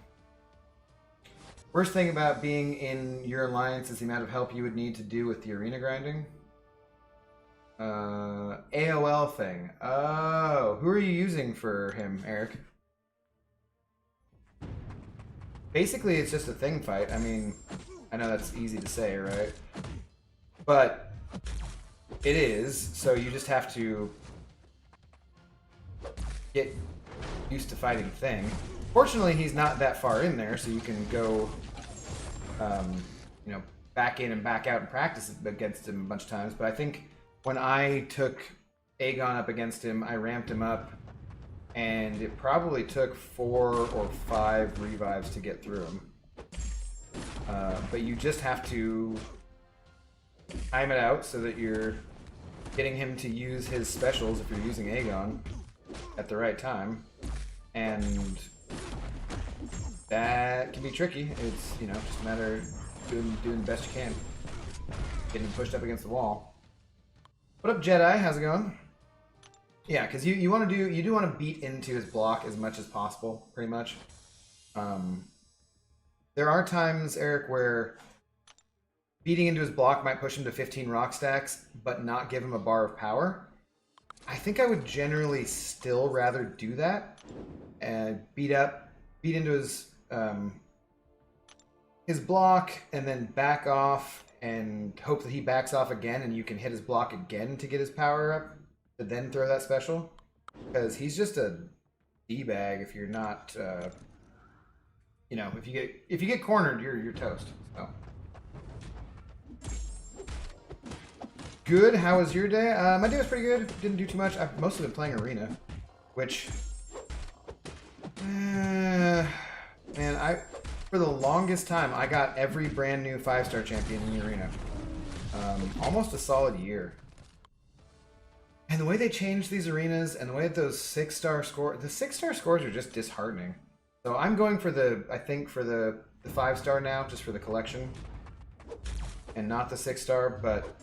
Worst thing about being in your alliance is the amount of help you would need to do with the arena grinding. AOL thing. Oh, who are you using for him, Eric? Basically, it's just a thing fight. I mean, I know that's easy to say, right? But it is, so you just have to get used to fighting Thing. Fortunately, he's not that far in there, so you can go, you know, back in and back out and practice against him a bunch of times. But I think when I took Aegon up against him, I ramped him up, and it probably took 4 or 5 revives to get through him. But you just have to time it out so that you're getting him to use his specials if you're using Aegon at the right time. And that can be tricky. It's, you know, just a matter of doing the best you can. Getting pushed up against the wall. What up, Jedi? How's it going? Yeah, because you want to do want to beat into his block as much as possible, pretty much. There are times, Eric, where beating into his block might push him to 15 rock stacks, but not give him a bar of power. I think I would generally still rather do that and beat into his block, and then back off and hope that he backs off again, and you can hit his block again to get his power up, to then throw that special. Because he's just a D-bag if you're not, you know, if you get cornered, you're toast. So. Good. How was your day? My day was pretty good. Didn't do too much. I've mostly been playing Arena, which, man, for the longest time, I got every brand new 5-star champion in the Arena. Almost a solid year. And the way they changed these arenas, and the way that those 6-star scores, the 6-star scores are just disheartening. So I'm going for I think for the 5-star now, just for the collection, and not the 6-star, but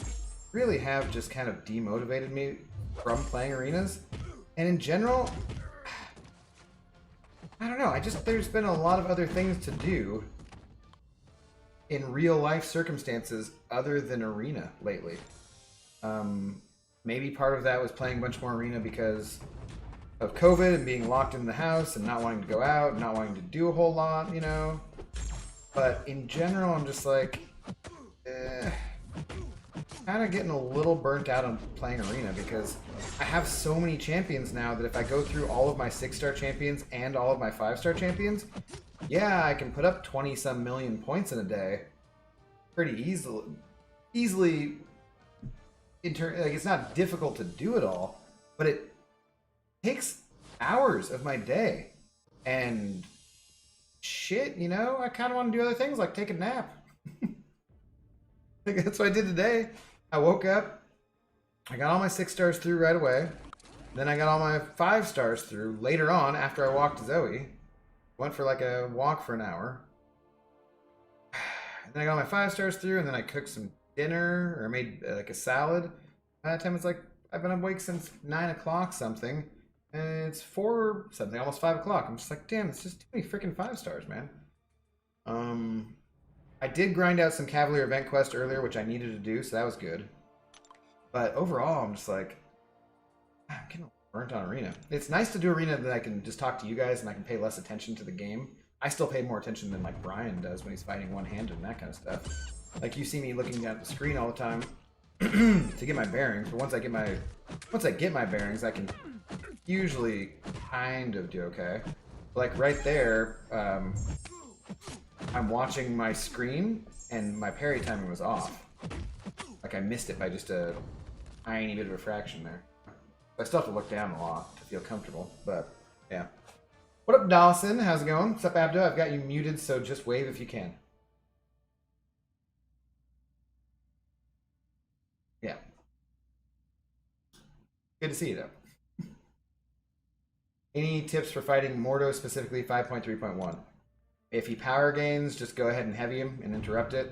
really have just kind of demotivated me from playing arenas. And in general, I don't know, there's been a lot of other things to do in real life circumstances other than arena lately. Maybe part of that was playing a bunch more arena because of COVID and being locked in the house and not wanting to go out, not wanting to do a whole lot, you know. But in general, I'm just like, kind of getting a little burnt out on playing arena because I have so many champions now that if I go through all of my 6-star champions and all of my 5-star champions, yeah, I can put up 20-some million points in a day pretty easily. Like, it's not difficult to do it all, but it takes hours of my day. And shit, you know, I kind of want to do other things like take a nap. That's what I did today. I woke up, I got all my 6-stars through right away. Then I got all my 5-stars through later on after I walked Zoe. Went for like a walk for an hour. And then I got my 5-stars through, and then I cooked some dinner, or made like a salad. By that time, it's like I've been awake since 9 o'clock something, and it's 4 something, almost 5 o'clock. I'm just like, damn, it's just too many freaking 5-stars, man. I did grind out some Cavalier Event Quest earlier, which I needed to do, so that was good. But overall, I'm just like, I'm getting burnt on Arena. It's nice to do Arena that I can just talk to you guys and I can pay less attention to the game. I still pay more attention than like Brian does when he's fighting one-handed and that kind of stuff. Like, you see me looking down at the screen all the time to get my bearings, but once I get my bearings, I can usually kind of do okay. Like right there, I'm watching my screen, and my parry timing was off. Like, I missed it by just a tiny bit of a fraction there. I still have to look down a lot to feel comfortable, but yeah. What up, Dawson? How's it going? What's up, Abdo? I've got you muted, so just wave if you can. Yeah. Good to see you, though. Any tips for fighting Mordo, specifically 5.3.1? If he power gains, just go ahead and heavy him and interrupt it.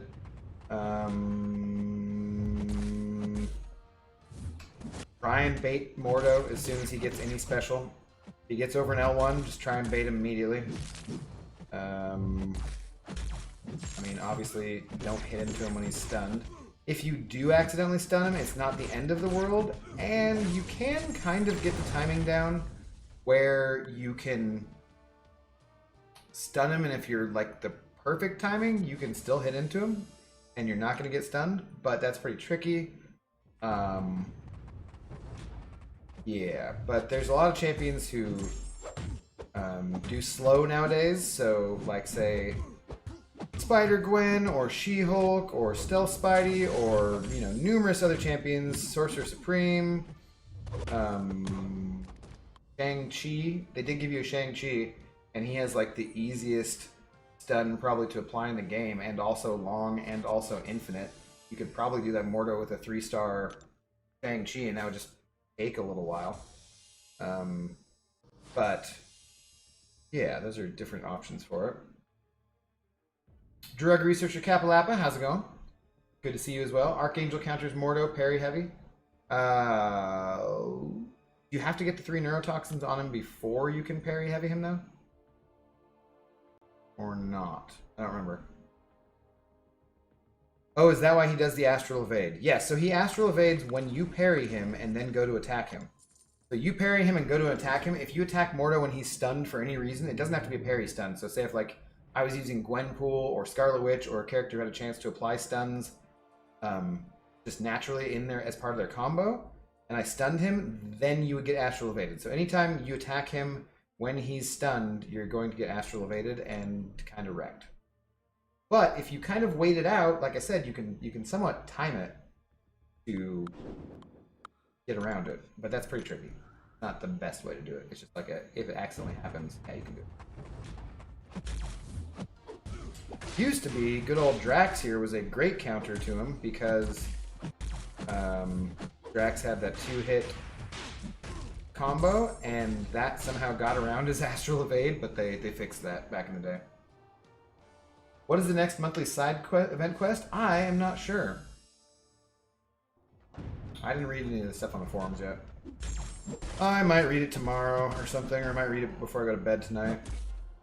Try and bait Mordo as soon as he gets any special. If he gets over an L1, just try and bait him immediately. I mean, obviously, don't hit into him when he's stunned. If you do accidentally stun him, it's not the end of the world, and you can kind of get the timing down where you can stun him, and if you're like the perfect timing, you can still hit into him, and you're not going to get stunned, but that's pretty tricky. Yeah, but there's a lot of champions who do slow nowadays, so like say Spider-Gwen or She-Hulk or Stealth Spidey or, you know, numerous other champions, Sorcerer Supreme, Shang-Chi. They did give you a Shang-Chi, and he has like the easiest stun probably to apply in the game, and also long and also infinite. You could probably do that Mordo with a 3-star Shang-Chi, and that would just take a little while. But yeah, those are different options for it. Drug Researcher Kapalapa, how's it going? Good to see you as well. Archangel counters Mordo, parry heavy. You have to get the 3 neurotoxins on him before you can parry heavy him, though? Or not? I don't remember. Oh, is that why he does the Astral Evade? Yes, so he Astral Evades when you parry him and then go to attack him. So you parry him and go to attack him. If you attack Mordo when he's stunned for any reason, it doesn't have to be a parry stun. So say if like I was using Gwenpool or Scarlet Witch or a character who had a chance to apply stuns just naturally in there as part of their combo, and I stunned him, then you would get Astral Evaded. So anytime you attack him when he's stunned, you're going to get Astral Evaded and kind of wrecked. But if you kind of wait it out, like I said, you can somewhat time it to get around it. But that's pretty tricky. Not the best way to do it. It's just like if it accidentally happens, yeah, you can do it. Used to be, good old Drax here was a great counter to him because Drax had that 2-hit combo, and that somehow got around his Astral Evade, but they fixed that back in the day. What is the next monthly side event quest? I am not sure. I didn't read any of the stuff on the forums yet. I might read it tomorrow or something, or I might read it before I go to bed tonight.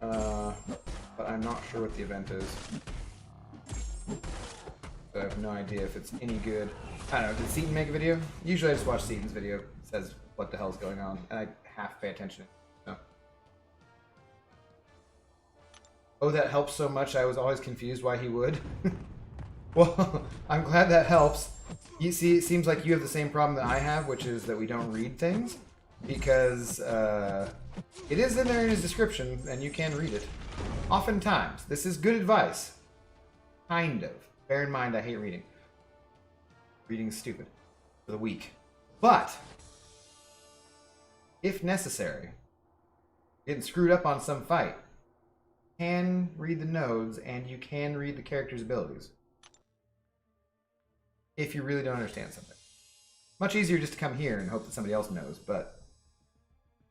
But I'm not sure what the event is. So I have no idea if it's any good. I don't know, did Seaton make a video? Usually I just watch Seaton's video. It says what the hell's going on, and I half pay attention. So. Oh, that helps so much, I was always confused why he would. Well, I'm glad that helps. You see, it seems like you have the same problem that I have, which is that we don't read things. Because it is in there in his description, and you can read it. Oftentimes. This is good advice. Kind of. Bear in mind, I hate reading. Reading is stupid. For the weak. But, if necessary, getting screwed up on some fight, you can read the nodes, and you can read the character's abilities. If you really don't understand something. Much easier just to come here and hope that somebody else knows, but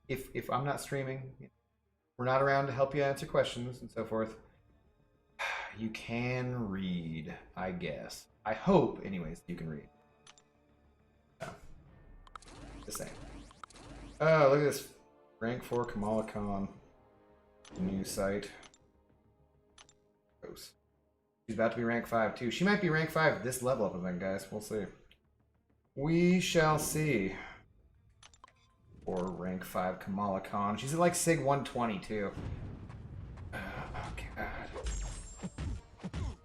if I'm not streaming, we're not around to help you answer questions and so forth, you can read, I guess. I hope, anyways, you can read. So, just saying. Oh, look at this. Rank 4 Kamala Khan. New site. Gross. She's about to be rank 5 too. She might be rank 5 this level up event, guys. We'll see. We shall see. Or rank 5 Kamala Khan. She's at like Sig 120 too. Oh god.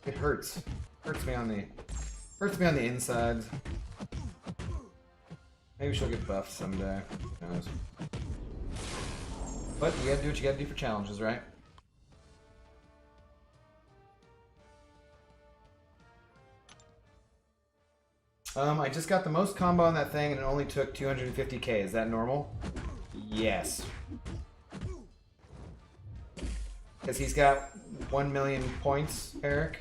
It hurts. Hurts me on the insides. Maybe she'll get buffed someday. Who knows? But you gotta do what you gotta do for challenges, right? I just got the most combo on that thing and it only took 250k. Is that normal? Yes. Because he's got 1 million points, Eric.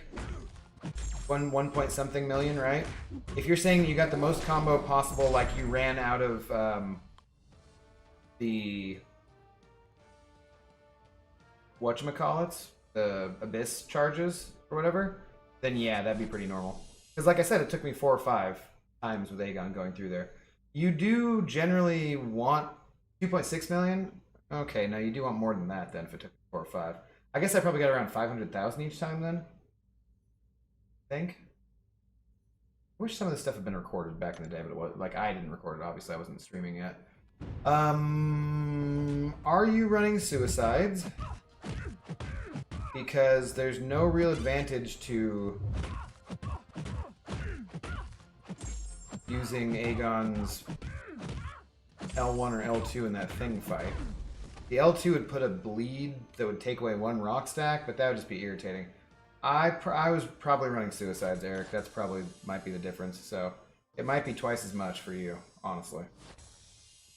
1 point something million, right? If you're saying that you got the most combo possible, like you ran out of the whatchamacallits, the Abyss charges or whatever, then yeah, that'd be pretty normal. Because like I said, it took me 4 or 5 times with Aegon going through there. You do generally want 2.6 million? Okay, no, you do want more than that then if it took 4 or 5. I guess I probably got around 500,000 each time then. think. I wish some of this stuff had been recorded back in the day, but it was like I didn't record it. Obviously, I wasn't streaming yet. Are you running suicides? Because there's no real advantage to using Aegon's L1 or L2 in that thing fight. The L2 would put a bleed that would take away one rock stack, but that would just be irritating. I was probably running suicides, Eric. That's probably might be the difference. So it might be twice as much for you, honestly.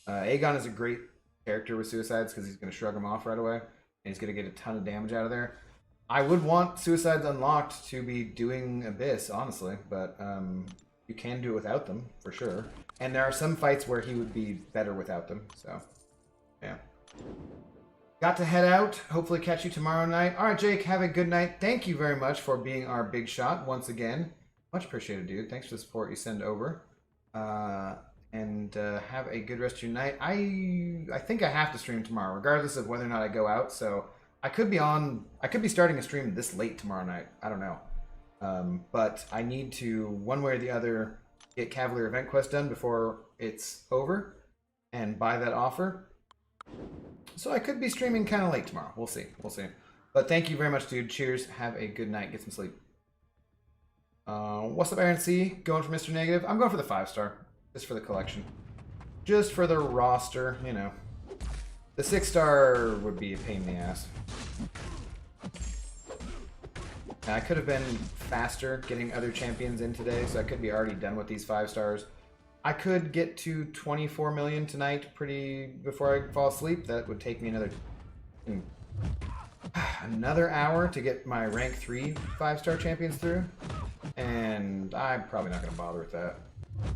Aegon is a great character with suicides because he's going to shrug him off right away, and he's going to get a ton of damage out of there. I would want suicides unlocked to be doing Abyss, honestly, but you can do it without them, for sure. And there are some fights where he would be better without them, so yeah. Got to head out. Hopefully catch you tomorrow night. All right, Jake, have a good night. Thank you very much for being our big shot once again. Much appreciated, dude. Thanks for the support you send over. And have a good rest of your night. I think I have to stream tomorrow, regardless of whether or not I go out. So I could be starting a stream this late tomorrow night. I don't know. But I need to, one way or the other, get Cavalier Event Quest done before it's over and buy that offer. So I could be streaming kind of late tomorrow. We'll see. We'll see. But thank you very much, dude. Cheers. Have a good night. Get some sleep. What's up, Aaron C? Going for Mr. Negative? I'm going for the 5-star. Just for the collection. Just for the roster, you know. The 6-star would be a pain in the ass. I could have been faster getting other champions in today, so I could be already done with these 5-stars. I could get to 24 million tonight before I fall asleep. That would take me another hour to get my rank 3 5-star champions through. And I'm probably not going to bother with that.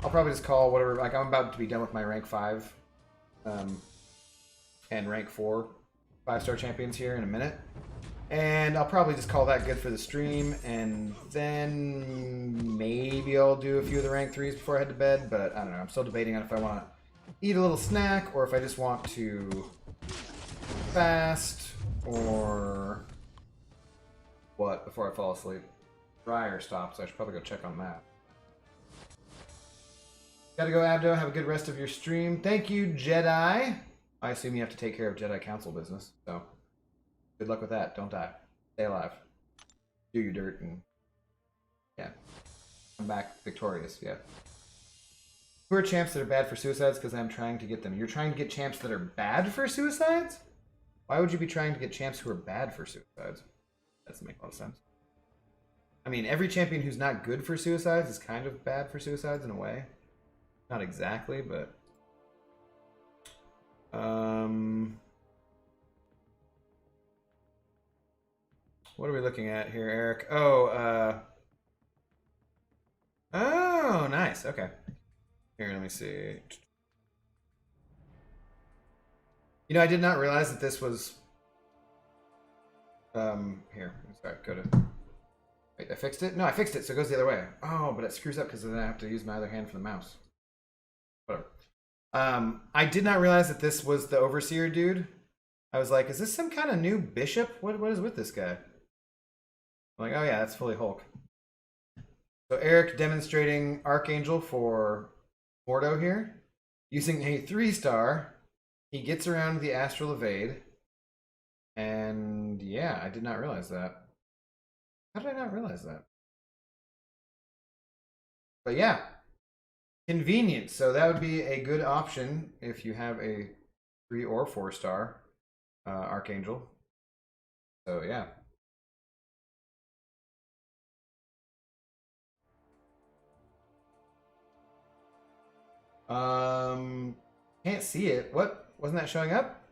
I'll probably just call whatever, like I'm about to be done with my rank 5 and rank 4 5-star champions here in a minute. And I'll probably just call that good for the stream, and then maybe I'll do a few of the rank 3s before I head to bed, but I don't know. I'm still debating on if I want to eat a little snack, or if I just want to fast, or what, before I fall asleep. Dryer stops, so I should probably go check on that. Gotta go, Abdo. Have a good rest of your stream. Thank you, Jedi. I assume you have to take care of Jedi Council business, so good luck with that. Don't die. Stay alive. Do your dirt and yeah. Come back victorious, yeah. Who are champs that are bad for suicides? Because I'm trying to get them. You're trying to get champs that are bad for suicides? Why would you be trying to get champs who are bad for suicides? That doesn't make a lot of sense. I mean, every champion who's not good for suicides is kind of bad for suicides in a way. Not exactly, but what are we looking at here, Eric? Oh, oh, nice. Okay. Here, let me see. You know, I did not realize that this was here. Sorry, go to. Wait, I fixed it? No, I fixed it, so it goes the other way. Oh, but it screws up because then I have to use my other hand for the mouse. Whatever. I did not realize that this was the Overseer dude. I was like, is this some kind of new bishop? What is with this guy? I'm like, oh yeah, that's fully Hulk. So Eric demonstrating Archangel for Mordo here. Using a 3-star. He gets around the Astral Evade. And yeah, I did not realize that. How did I not realize that? But yeah. Convenient. So that would be a good option if you have a 3 or 4-star Archangel. So yeah. Can't see it. What? Wasn't that showing up?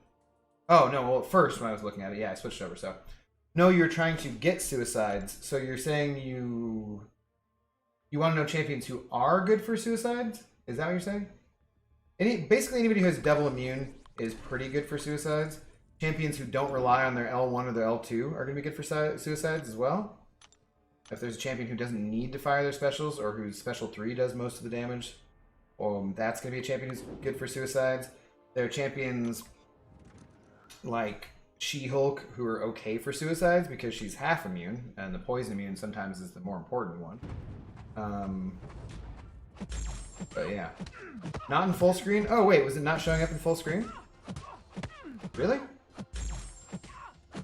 Oh no, well at first when I was looking at it, yeah, I switched over, so. No, you're trying to get suicides. So you're saying you want to know champions who are good for suicides? Is that what you're saying? Basically anybody who has double immune is pretty good for suicides. Champions who don't rely on their L1 or their L2 are going to be good for suicides as well. If there's a champion who doesn't need to fire their specials, or whose special 3 does most of the damage, that's going to be a champion who's good for suicides. There are champions like She-Hulk who are okay for suicides because she's half immune, and the poison immune sometimes is the more important one. But yeah. Not in full screen? Oh wait, was it not showing up in full screen? Really? Why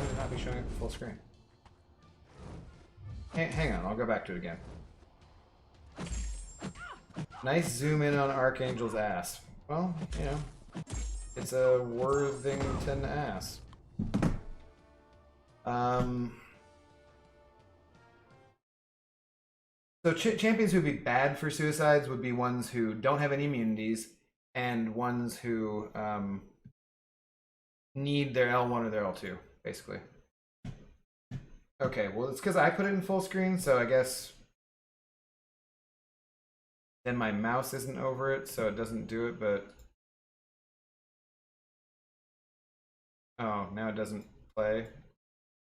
would it not be showing up in full screen? Hang on, I'll go back to it again. Nice zoom in on Archangel's ass. Well, you know, it's a Worthington ass. So champions who would be bad for suicides would be ones who don't have any immunities and ones who need their L1 or their L2, basically. Okay, well, it's because I put it in full screen, so I guess then my mouse isn't over it, so it doesn't do it, but... Oh, now it doesn't play.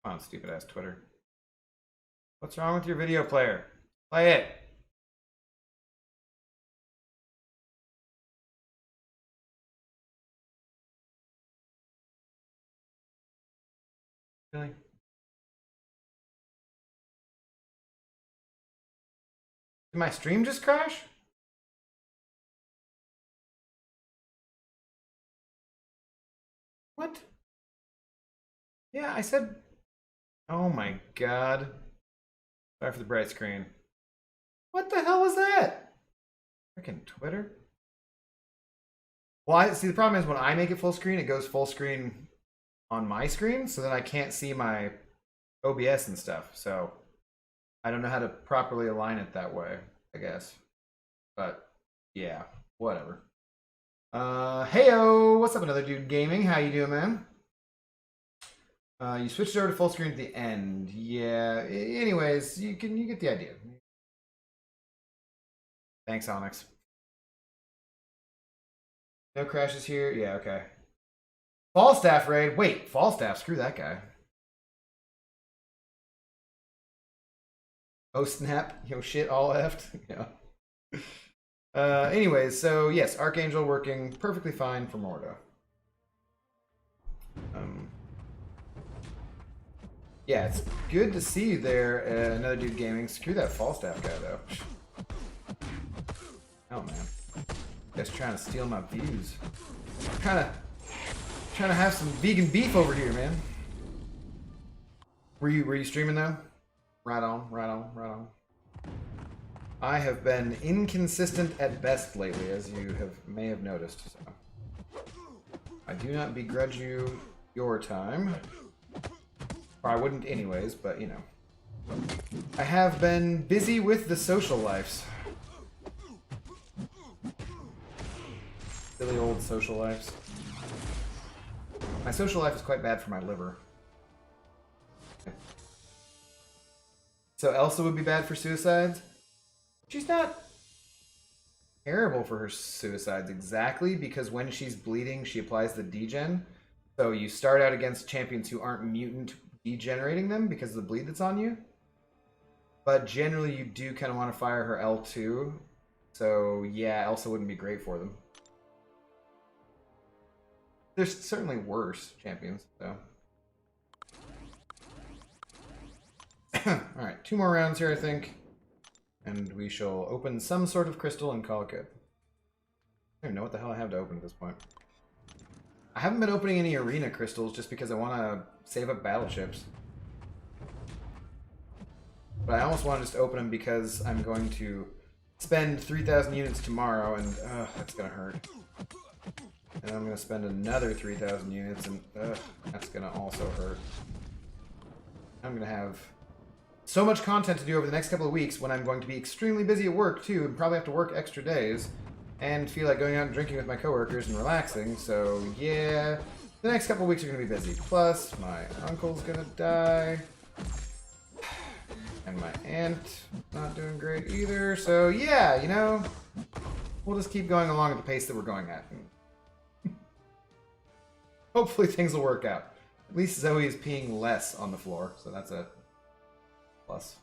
Come on, stupid-ass Twitter. What's wrong with your video player? Play it! Really? Did my stream just crash? What? Yeah, I said... Oh my god. Sorry for the bright screen. What the hell was that? Freaking Twitter. Well, see, the problem is when I make it full screen, it goes full screen on my screen, so then I can't see my OBS and stuff. So I don't know how to properly align it that way, I guess. But yeah, whatever. Heyo, what's up, another dude gaming? How you doing, man? You switched over to full screen at the end. Yeah. Anyways, you get the idea. Thanks, Onyx. No crashes here. Yeah, okay. Falstaff raid. Wait, Falstaff. Screw that guy. Oh snap! Yo shit, all effed. Yeah. Anyways, so yes, Archangel working perfectly fine for Mordo. Yeah, it's good to see you there, another dude gaming. Screw that Falstaff guy though. Oh man, just trying to steal my views. Trying to have some vegan beef over here, man. Were you streaming though? Right on, right on, right on. I have been inconsistent at best lately, as you may have noticed. So I do not begrudge you your time. Or I wouldn't anyways, but you know. I have been busy with the social lives. Silly old social lives. My social life is quite bad for my liver. So Elsa would be bad for suicides? She's not terrible for her suicides exactly, because when she's bleeding, she applies the degen. So you start out against champions who aren't mutant degenerating them because of the bleed that's on you. But generally you do kind of want to fire her L2. So yeah, Elsa wouldn't be great for them. There's certainly worse champions, though. Alright, 2 more rounds here, I think. And we shall open some sort of crystal and call it good. I don't even know what the hell I have to open at this point. I haven't been opening any arena crystals just because I want to save up battle chips. But I almost want to just open them because I'm going to spend 3,000 units tomorrow, and that's going to hurt. And I'm going to spend another 3,000 units, and that's going to also hurt. I'm going to have so much content to do over the next couple of weeks when I'm going to be extremely busy at work, too, and probably have to work extra days, and feel like going out and drinking with my coworkers and relaxing, so yeah, the next couple of weeks are going to be busy. Plus, my uncle's going to die, and my aunt not doing great either, so yeah, you know, we'll just keep going along at the pace that we're going at. Hopefully things will work out. At least Zoe is peeing less on the floor, so that's a plus.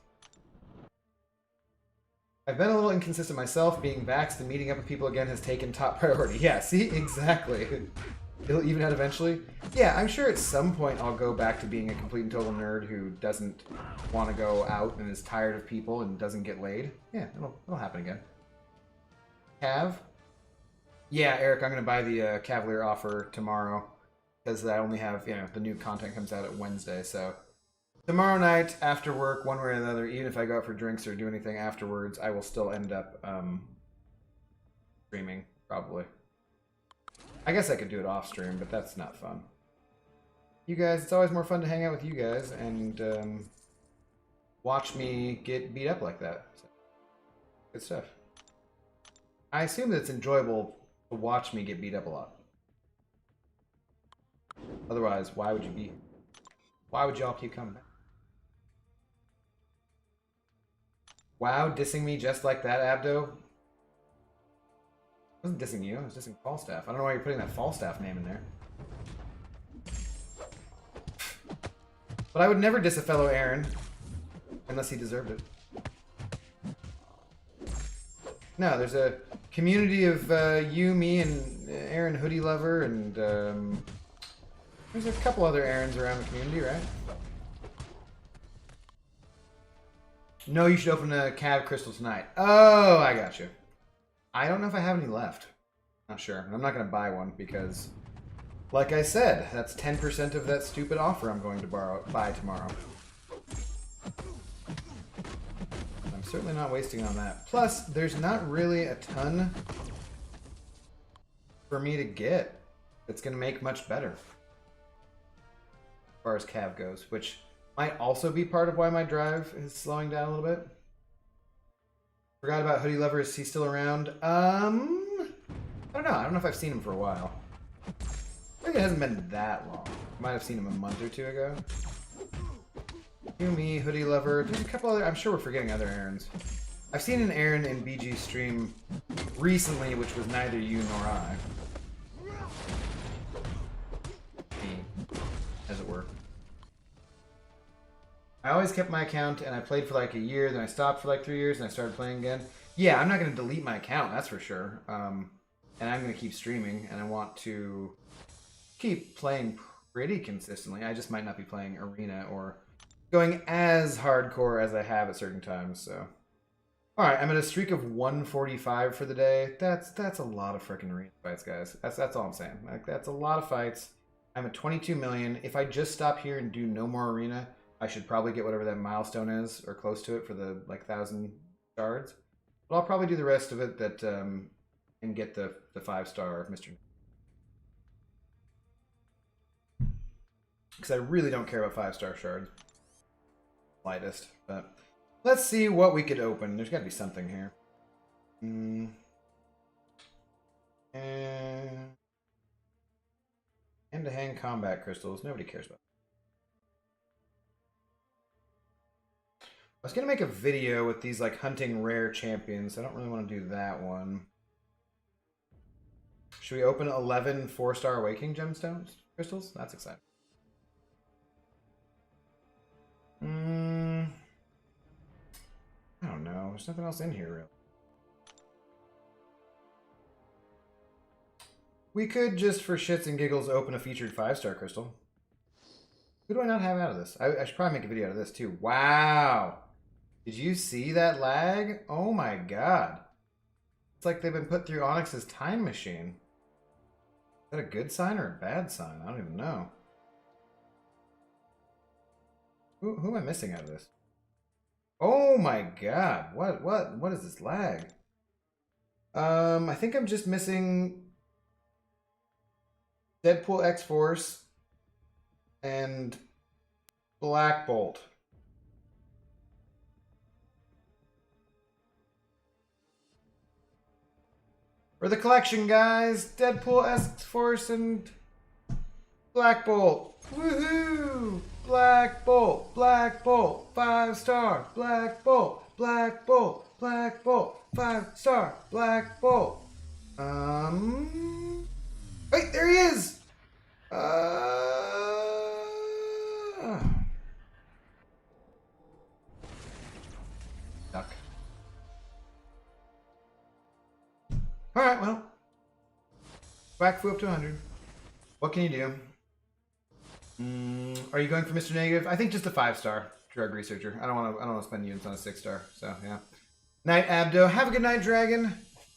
I've been a little inconsistent myself. Being vaxxed and meeting up with people again has taken top priority. Yeah, see? Exactly. It'll even out eventually. Yeah, I'm sure at some point I'll go back to being a complete and total nerd who doesn't want to go out and is tired of people and doesn't get laid. Yeah, it'll happen again. Cav? Yeah, Eric, I'm going to buy the Cavalier offer tomorrow because I only have, the new content comes out at Wednesday, so... Tomorrow night, after work, one way or another, even if I go out for drinks or do anything afterwards, I will still end up streaming, probably. I guess I could do it off stream, but that's not fun. You guys, it's always more fun to hang out with you guys and watch me get beat up like that. So, good stuff. I assume that it's enjoyable to watch me get beat up a lot. Otherwise, why would you be? Why would y'all keep coming back? Wow, dissing me just like that, Abdo? I wasn't dissing you, I was dissing Falstaff. I don't know why you're putting that Falstaff name in there. But I would never diss a fellow Aaron. Unless he deserved it. No, there's a community of you, me, and Aaron Hoodie Lover, and there's a couple other Aarons around the community, right? No, you should open a Cav Crystal tonight. Oh, I got you. I don't know if I have any left. Not sure. I'm not going to buy one because, like I said, that's 10% of that stupid offer I'm going to buy tomorrow. I'm certainly not wasting on that. Plus, there's not really a ton for me to get that's going to make much better as far as Cav goes, which might also be part of why my drive is slowing down a little bit. Forgot about Hoodie Lover. Is he still around? I don't know. I don't know if I've seen him for a while. I think it hasn't been that long. I might have seen him a month or two ago. You, me, Hoodie Lover. There's a couple other... I'm sure we're forgetting other Aarons. I've seen an Aaron in BG stream recently, which was neither you nor I. Me, as it were. I always kept my account, and I played for like a year, then I stopped for like 3 years, and I started playing again. Yeah, I'm not going to delete my account, that's for sure. And I'm going to keep streaming, and I want to keep playing pretty consistently. I just might not be playing Arena or going as hardcore as I have at certain times, so... Alright, I'm at a streak of 145 for the day. That's a lot of freaking Arena fights, guys. That's all I'm saying. Like, that's a lot of fights. I'm at 22 million. If I just stop here and do no more Arena... I should probably get whatever that milestone is, or close to it, for the, 1,000 shards. But I'll probably do the rest of it that, and get the 5-star Mr. Because I really don't care about 5-star shards. Lightest. But let's see what we could open. There's got to be something here. Hand-to-hand combat crystals. Nobody cares about. I was going to make a video with these, hunting rare champions. I don't really want to do that one. Should we open 11 4-star Awakening gemstones? Crystals? That's exciting. I don't know. There's nothing else in here, really. We could, just for shits and giggles, open a featured 5-star crystal. Who do I not have out of this? I should probably make a video out of this, too. Wow! Did you see that lag? Oh my god. It's like they've been put through Onyx's time machine. Is that a good sign or a bad sign? I don't even know. Who am I missing out of this? Oh my god. What is this lag? I think I'm just missing Deadpool X-Force and Black Bolt. For the collection, guys, Deadpool, X-Force, and Black Bolt. Woohoo! Black Bolt, 5-star, Black Bolt, 5-star, Black Bolt. Wait, there he is! Duck. Alright, well. Whack flew up to 100. What can you do? Are you going for Mr. Negative? I think just a 5-star drug researcher. I don't want to spend units on a 6-star. So yeah. Night Abdo. Have a good night, Dragon.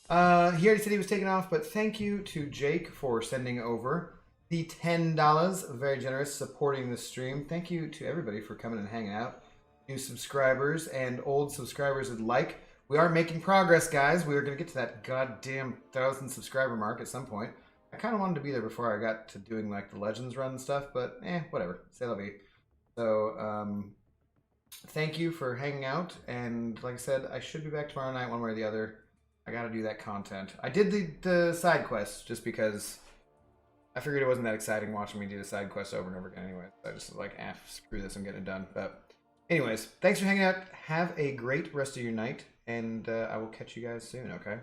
He already said he was taking off, but thank you to Jake for sending over the $10. Very generous, supporting the stream. Thank you to everybody for coming and hanging out. New subscribers and old subscribers alike. We are making progress, guys. We are going to get to that goddamn 1,000 subscriber mark at some point. I kind of wanted to be there before I got to doing like the Legends run and stuff, but whatever. C'est la vie. So, thank you for hanging out, and like I said, I should be back tomorrow night one way or the other. I gotta do that content. I did the side quests just because I figured it wasn't that exciting watching me do the side quests over and over again anyway. So I just was like, screw this, I'm getting it done. But anyways, thanks for hanging out. Have a great rest of your night, and I will catch you guys soon, okay?